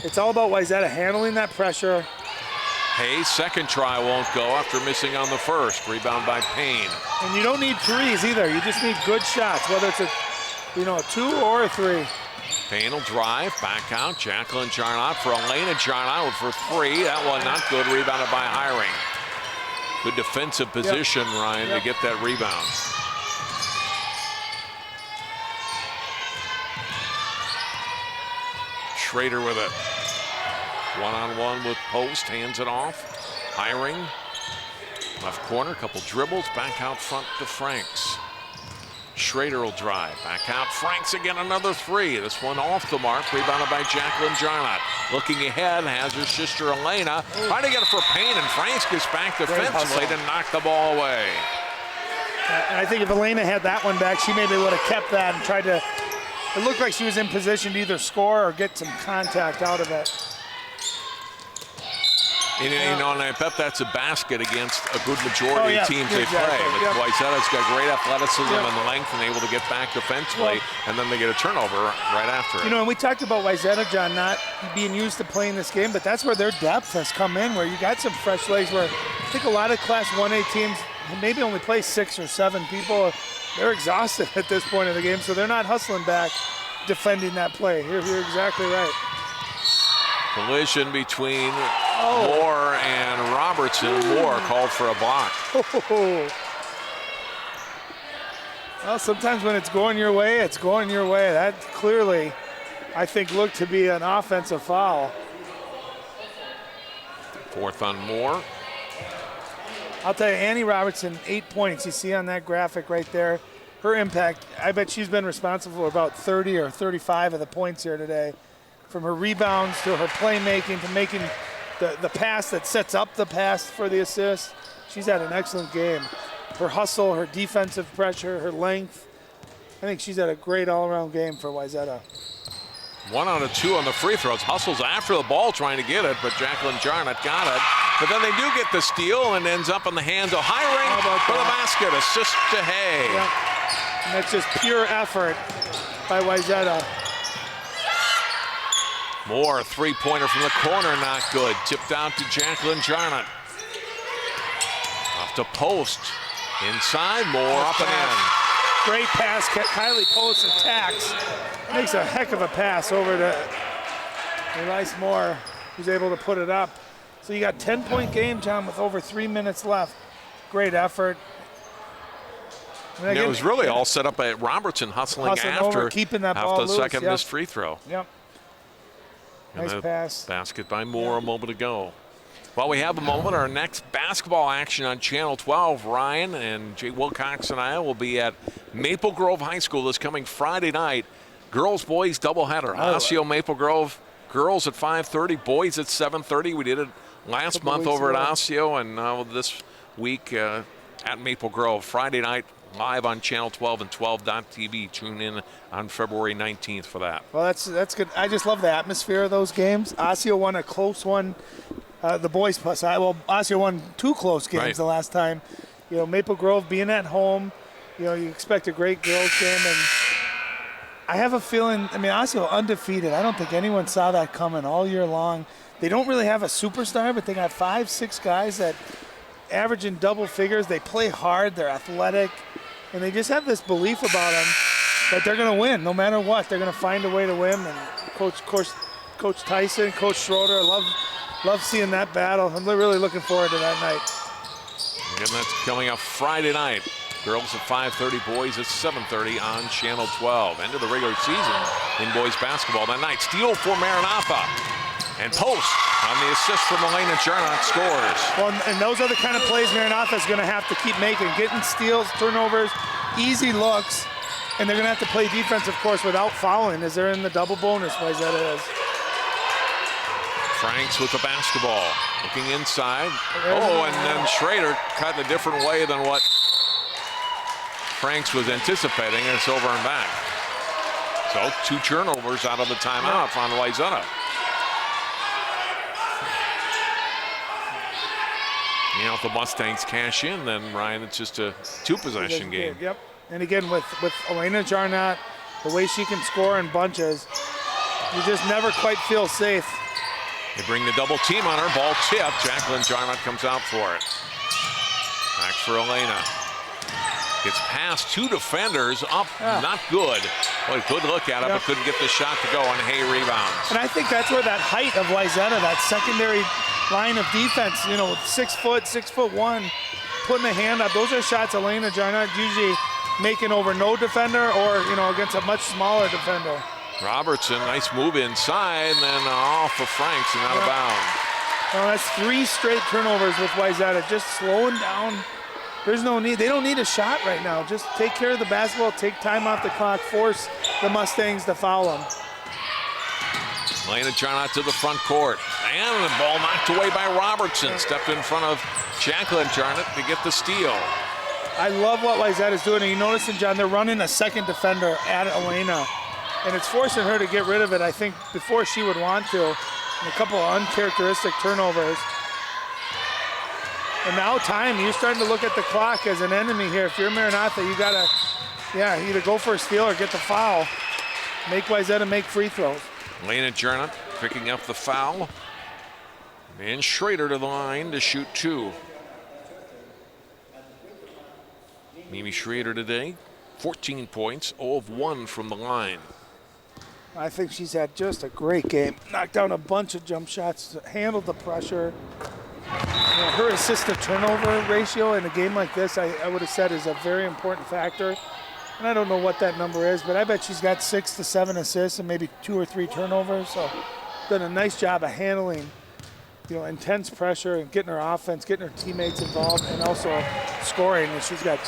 It's all about Wayzata handling that pressure. Hayes' second try won't go after missing on the first. Rebound by Payne. And you don't need threes either. You just need good shots, whether it's a 2 or a 3. Payne will drive, back out. Jacqueline Jarnot for Elena Jarnot for 3. That one not good. Rebounded by Hiring. Good defensive position, Ryan, to get that rebound. Schrader with it. One-on-one with Post, hands it off. Hiring, left corner, couple dribbles, back out front to Franks. Schrader will drive, back out. Franks again, another 3. This one off the mark, rebounded by Jacqueline Jarnot. Looking ahead, has her sister Elena. Trying to get it for Payne, and Franks gets back defensively to knock the ball away. And I think if Elena had that one back, she maybe would have kept that and tried to. It looked like she was in position to either score or get some contact out of it. And I bet that's a basket against a good majority of teams they play. But Wayzata's got great athleticism and length and able to get back defensively, and then they get a turnover right after it. And we talked about Wayzata, John, not being used to playing this game, but that's where their depth has come in, where you got some fresh legs, where I think a lot of Class 1A teams maybe only play 6 or 7 people. They're exhausted at this point of the game, so they're not hustling back, defending that play. You're exactly right. Collision between Moore and Robertson. Moore called for a block. Well, sometimes when it's going your way, it's going your way. That clearly, I think, looked to be an offensive foul. 4th on Moore. I'll tell you, Annie Robertson, 8 points. You see on that graphic right there. Her impact, I bet she's been responsible for about 30 or 35 of the points here today. From her rebounds to her playmaking to making the pass that sets up the pass for the assist. She's had an excellent game. Her hustle, her defensive pressure, her length. I think she's had a great all-around game for Wayzata. 1 out of 2 on the free throws. Hustles after the ball trying to get it, but Jacqueline Jarnot got it. But then they do get the steal and ends up in the hands of Hiring for the basket. Assist to Hay. Yeah. And that's just pure effort by Wayzata. Moore, 3-pointer from the corner, not good. Tipped out to Jacqueline Jarnot. Off to Post. Inside, Moore up and in. Great pass. Kylie Post attacks. Makes a heck of a pass over to Elise Moore, who's able to put it up. So you got 10-point game, John, with over 3 minutes left. Great effort. And it was really all set up by Robertson hustling after, over, keeping that ball after the loose. second missed free throw. Yep. And nice pass. Basket by Moore a moment ago. While we have a moment, our next basketball action on Channel 12, Ryan and Jay Wilcox and I will be at Maple Grove High School this coming Friday night. Girls, boys doubleheader. Osseo, Maple Grove, girls at 5:30, boys at 7:30. We did it last month over at Osseo, and this week at Maple Grove. Friday night, live on Channel 12 and 12.tv. Tune in on February 19th for that. Well, that's good. I just love the atmosphere of those games. Osseo won a close one. The boys plus, Osseo won 2 close games the last time. You know, Maple Grove being at home, you know, you expect a great girls game, and I have a feeling, I mean, Osseo undefeated. I don't think anyone saw that coming all year long. They don't really have a superstar, but they got 5-6 guys that average in double figures. They play hard, they're athletic, and they just have this belief about them that they're going to win no matter what. They're going to find a way to win. And Coach Tyson, Coach Schroeder, love seeing that battle. I'm really looking forward to that night. And that's coming up Friday night. Girls at 5:30, boys at 7:30 on Channel 12. End of the regular season in boys basketball that night. Steal for Maranatha. And Post on the assist from Elena Jarnot scores. Well, and those are the kind of plays Maranatha is going to have to keep making. Getting steals, turnovers, easy looks. And they're going to have to play defense, of course, without fouling as they're in the double bonus plays that it is. Franks with the basketball. Looking inside. Oh, and then Schrader cut in a different way than what Franks was anticipating, and it's over and back. So 2 turnovers out of the timeout on Wayzata. You know, if the Mustangs cash in, then Ryan, it's just a 2-possession game. Yep. And again, with Elena Jarnot, the way she can score in bunches, you just never quite feel safe. They bring the double team on her. Ball tipped. Jacqueline Jarnot comes out for it. Back for Elena. Gets past 2 defenders up, not good. Boy, good look at it, but couldn't get the shot to go, and Hay rebounds. And I think that's where that height of Wayzata, that secondary line of defense, you know, 6 foot, 6'1", putting a hand up. Those are shots Elena Jarnot usually making over no defender or, you know, against a much smaller defender. Robertson, nice move inside, and then off of Franks and out of bounds. Well, that's 3 straight turnovers with Wayzata, just slowing down. There's no need. They don't need a shot right now. Just take care of the basketball, take time off the clock, force the Mustangs to foul them. Elena Jarnot to the front court. And the ball knocked away by Robertson. Stepped in front of Jacqueline Jarnot to get the steal. I love what Wayzata is doing. And you notice, John, they're running a second defender at Elena. And it's forcing her to get rid of it, I think, before she would want to. And a couple of uncharacteristic turnovers. And now you're starting to look at the clock as an enemy here. If you're Maranatha, you gotta, either go for a steal or get the foul. Make Wayzata make free throws. Elena Jarnot picking up the foul. And Schrader to the line to shoot 2. Mimi Schrader today, 14 points, 0 of 1 from the line. I think she's had just a great game. Knocked down a bunch of jump shots, handled the pressure. You know, her assist to turnover ratio in a game like this, I would have said, is a very important factor. And I don't know what that number is, but I bet she's got 6 to 7 assists and maybe 2 or 3 turnovers. So done a nice job of handling, you know, intense pressure and getting her offense, getting her teammates involved, and also scoring. And she got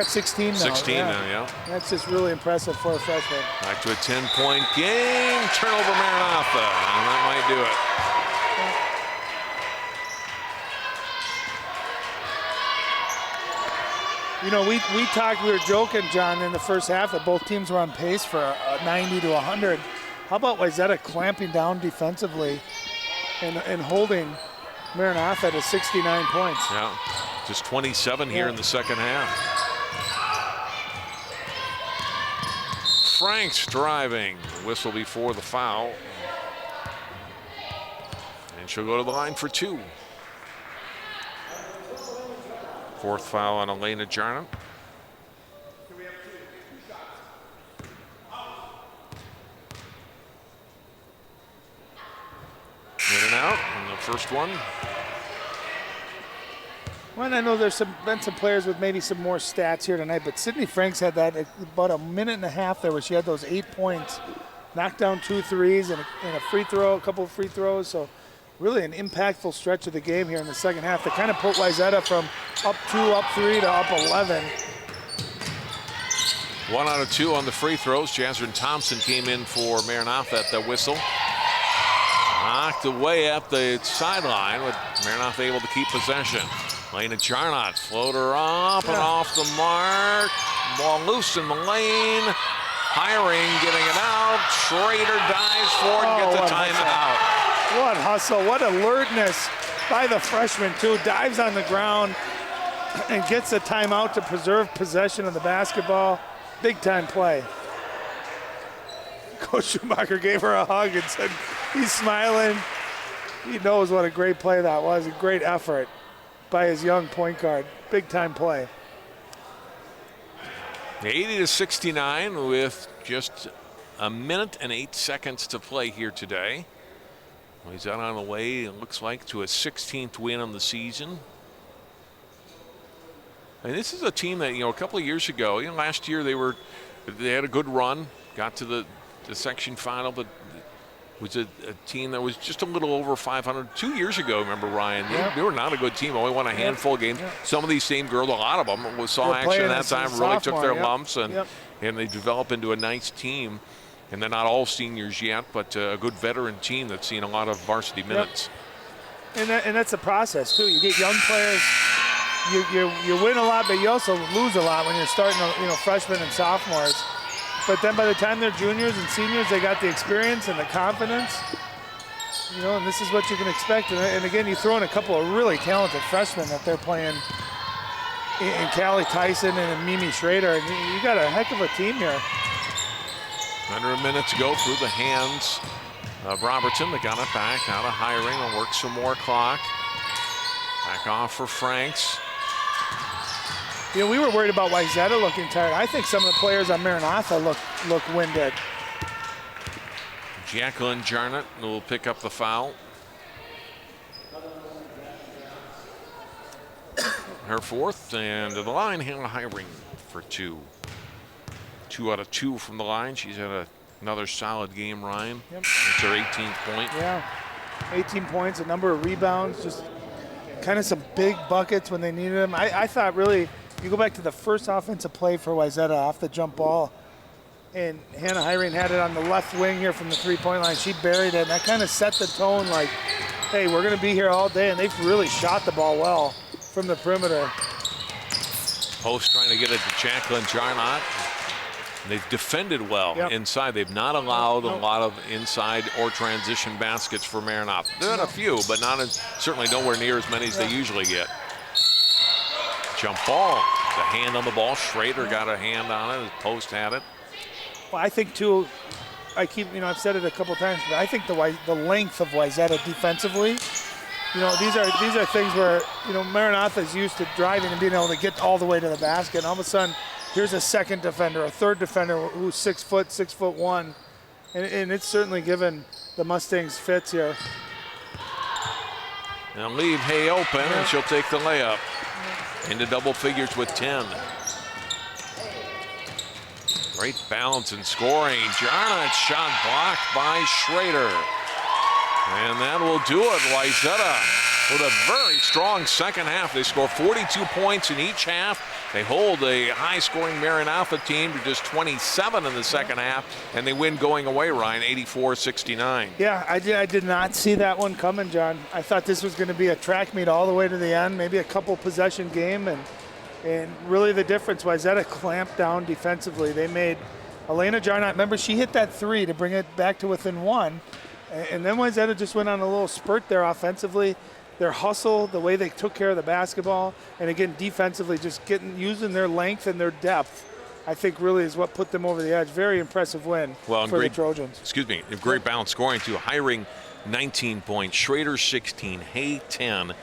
16 now. 16 now, yeah. That's just really impressive for a freshman. Back to a 10-point game. Turnover Maranatha, and that might do it. You know, we were joking, John, in the first half that both teams were on pace for a 90 to 100. How about Wayzata clamping down defensively and holding Maranatha to 69 points? Yeah, just 27 here in the second half. Franks driving. Whistle before the foul. And she'll go to the line for 2. 4th foul on Elena Jarnot. In and out in the first one. Well, and I know there's been some players with maybe some more stats here tonight, but Sydney Franks had that about a minute and a half there where she had those 8 points, knocked down 2 threes and a free throw, a couple of free throws. So really an impactful stretch of the game here in the second half to kind of put Wayzata from up 2, up 3 to up 11. 1 out of 2 on the free throws. Jasmine Thompson came in for Maranatha at the whistle. Knocked away at the sideline, with Maranatha able to keep possession. Lena Charnot, floater up and off the mark. Ball loose in the lane. Hiring getting it out. Schrader dives for it and gets a timeout. What hustle, what alertness by the freshman too. Dives on the ground and gets a timeout to preserve possession of the basketball. Big time play. Coach Schumacher gave her a hug and said he's smiling. He knows what a great play that was, a great effort by his young point guard. Big time play. 80-69 with just a minute and 8 seconds to play here today. He's out on the way, it looks like, to a 16th win on the season. And this is a team that, a couple of years ago, last year they had a good run, got to the section final, but was a team that was just a little over 500. 2 years ago, remember, Ryan, they were not a good team, only won a handful of games. Some of these same girls, a lot of them, saw action that time, really took their lumps, and they developed into a nice team. And they're not all seniors yet, but a good veteran team that's seen a lot of varsity minutes. And that's a process, too. You get young players, you win a lot, but you also lose a lot when you're starting, freshmen and sophomores. But then by the time they're juniors and seniors, they got the experience and the confidence. And this is what you can expect. And again, you throw in a couple of really talented freshmen that they're playing in Callie Tyson and Mimi Schrader. And you got a heck of a team here. Under a minute to go through the hands of Robertson. They got it back out of Hiring and work some more clock. Back off for Franks. We were worried about Wayzata looking tired. I think some of the players on Maranatha look winded. Jacqueline Jarnett will pick up the foul. Her fourth, and to the line, Hannah Hiring for two. 2 out of 2 from the line. She's had another solid game, Ryan. Yep. It's her 18th point. Yeah, 18 points, a number of rebounds, just kind of some big buckets when they needed them. I thought really, you go back to the first offensive play for Wayzata off the jump ball, and Hannah Hiring had it on the left wing here from the three-point line. She buried it, and that kind of set the tone like, hey, we're going to be here all day, and they've really shot the ball well from the perimeter. Post trying to get it to Jacqueline Jarnot. They've defended well inside. They've not allowed a lot of inside or transition baskets for Maranatha. They've had a few, but certainly nowhere near as many as they usually get. Jump ball. The hand on the ball. Schrader got a hand on it. Post had it. Well, I think too, I've said it a couple times, but I think the length of Wayzata defensively, these are things where, Maranatha is used to driving and being able to get all the way to the basket. And all of a sudden, here's a second defender, a third defender who's 6'1", and it's certainly given the Mustangs fits here. And leave Hay open, and she'll take the layup into double figures with 10. Great balance and scoring. Jarnot shot blocked by Schrader. And that will do it. Wayzata with a very strong second half. They score 42 points in each half. They hold a high-scoring Maranatha team to just 27 in the second half, and they win going away, Ryan, 84-69. Yeah, I did not see that one coming, John. I thought this was going to be a track meet all the way to the end, maybe a couple possession game, and really the difference was that clamped down defensively. They made Elena Jarnot, remember, she hit that three to bring it back to within one, and then Wayzata just went on a little spurt there offensively. Their hustle, the way they took care of the basketball, and again, defensively, just using their length and their depth, I think really is what put them over the edge. Very impressive win for the Trojans. Excuse me, great balance scoring too. Hiring 19 points, Schrader 16, Hay 10,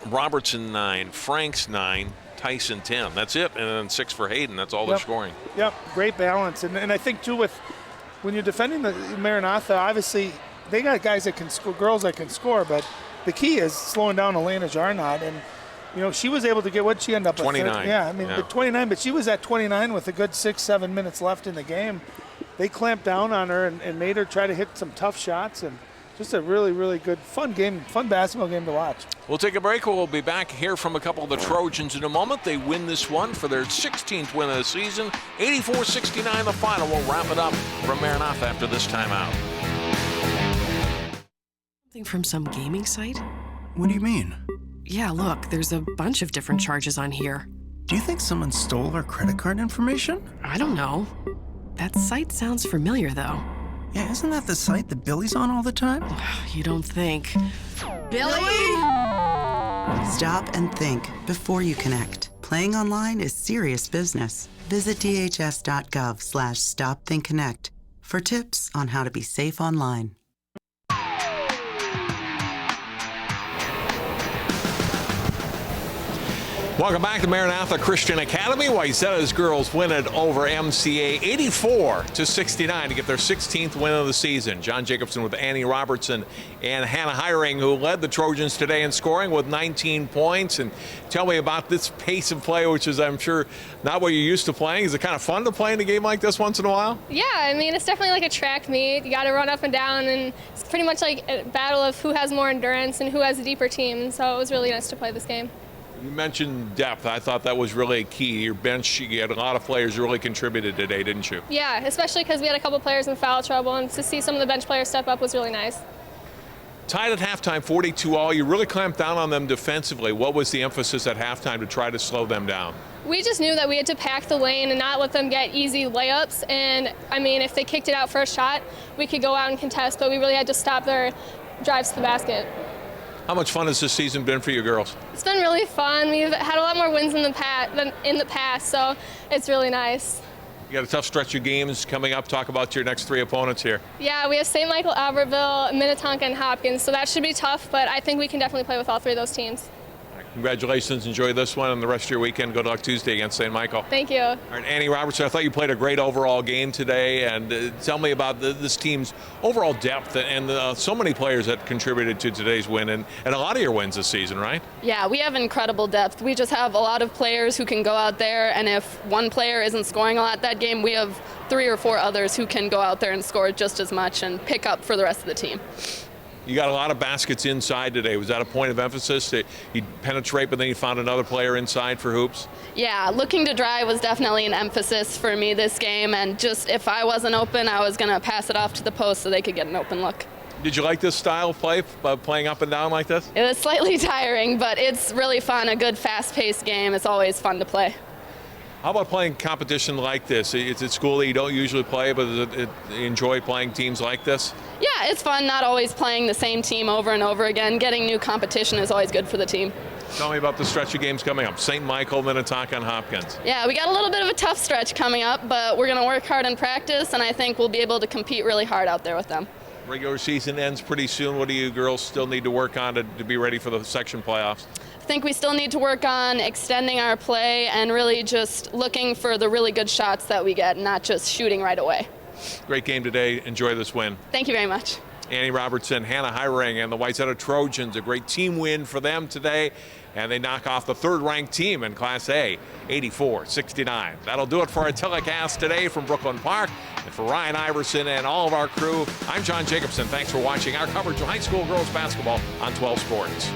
Robertson 9, Franks 9, Tyson 10. That's it, and then 6 for Hayden. That's all they're scoring. Yep, great balance. And I think too, when you're defending the Maranatha, obviously they got guys that can score, girls that can score, but the key is slowing down Elena Jarnot, and she was able to get what she ended up with. 29. But 29, but she was at 29 with a good 6-7 minutes left in the game. They clamped down on her and made her try to hit some tough shots, and just a really, really good, fun basketball game to watch. We'll take a break. We'll be back here from a couple of the Trojans in a moment. They win this one for their 16th win of the season. 84-69 the final. We'll wrap it up from Maranatha after this timeout. From some gaming site? What do you mean? Yeah, look, there's a bunch of different charges on here. Do you think someone stole our credit card information? I don't know. That site sounds familiar, though. Yeah, isn't that the site that Billy's on all the time? You don't think. Billy? Stop and think before you connect. Playing online is serious business. Visit dhs.gov/stopthinkconnect for tips on how to be safe online. Welcome back to Maranatha Christian Academy. Wayzata's girls win it over MCA 84-69 to get their 16th win of the season. John Jacobson with Annie Robertson and Hannah Hiring, who led the Trojans today in scoring with 19 points. And tell me about this pace of play, which is, I'm sure, not what you're used to playing. Is it kind of fun to play in a game like this once in a while? Yeah, I mean, it's definitely like a track meet. You got to run up and down, and it's pretty much like a battle of who has more endurance and who has a deeper team. So it was really nice to play this game. You mentioned depth. I thought that was really key. Your bench, you had a lot of players who really contributed today, didn't you? Yeah, especially because we had a couple players in foul trouble, and to see some of the bench players step up was really nice. Tied at halftime, 42-all. You really clamped down on them defensively. What was the emphasis at halftime to try to slow them down? We just knew that we had to pack the lane and not let them get easy layups. And, I mean, if they kicked it out for a shot, we could go out and contest, but we really had to stop their drives to the basket. How much fun has this season been for you girls? It's been really fun. We've had a lot more wins in the past, so it's really nice. You got a tough stretch of games coming up. Talk about your next three opponents here. Yeah, we have St. Michael, Albertville, Minnetonka, and Hopkins, so that should be tough, but I think we can definitely play with all three of those teams. Congratulations. Enjoy this one and the rest of your weekend. Good luck Tuesday against St. Michael. Thank you. All right, Annie Robertson, I thought you played a great overall game today. And tell me about this team's overall depth and so many players that contributed to today's win and a lot of your wins this season, right? Yeah, we have incredible depth. We just have a lot of players who can go out there, and if one player isn't scoring a lot that game, we have 3 or 4 others who can go out there and score just as much and pick up for the rest of the team. You got a lot of baskets inside today. Was that a point of emphasis that you'd penetrate, but then you found another player inside for hoops? Yeah, looking to drive was definitely an emphasis for me this game, and just if I wasn't open, I was going to pass it off to the post so they could get an open look. Did you like this style of play, playing up and down like this? It was slightly tiring, but it's really fun. A good fast-paced game. It's always fun to play. How about playing competition like this? It's at school that you don't usually play, but you enjoy playing teams like this? Yeah, it's fun not always playing the same team over and over again. Getting new competition is always good for the team. Tell me about the stretch of games coming up. St. Michael, Minnetonka, and Hopkins. Yeah, we got a little bit of a tough stretch coming up, but we're going to work hard in practice, and I think we'll be able to compete really hard out there with them. Regular season ends pretty soon. What do you girls still need to work on to be ready for the section playoffs? I think we still need to work on extending our play and really just looking for the really good shots that we get, not just shooting right away. Great game today. Enjoy this win. Thank you very much. Annie Robertson, Hannah Hiring, and the Wayzata Trojans. A great team win for them today, and they knock off the third-ranked team in Class A, 84-69. That'll do it for our telecast today from Brooklyn Park. And for Ryan Iverson and all of our crew, I'm John Jacobson. Thanks for watching our coverage of high school girls basketball on 12 Sports.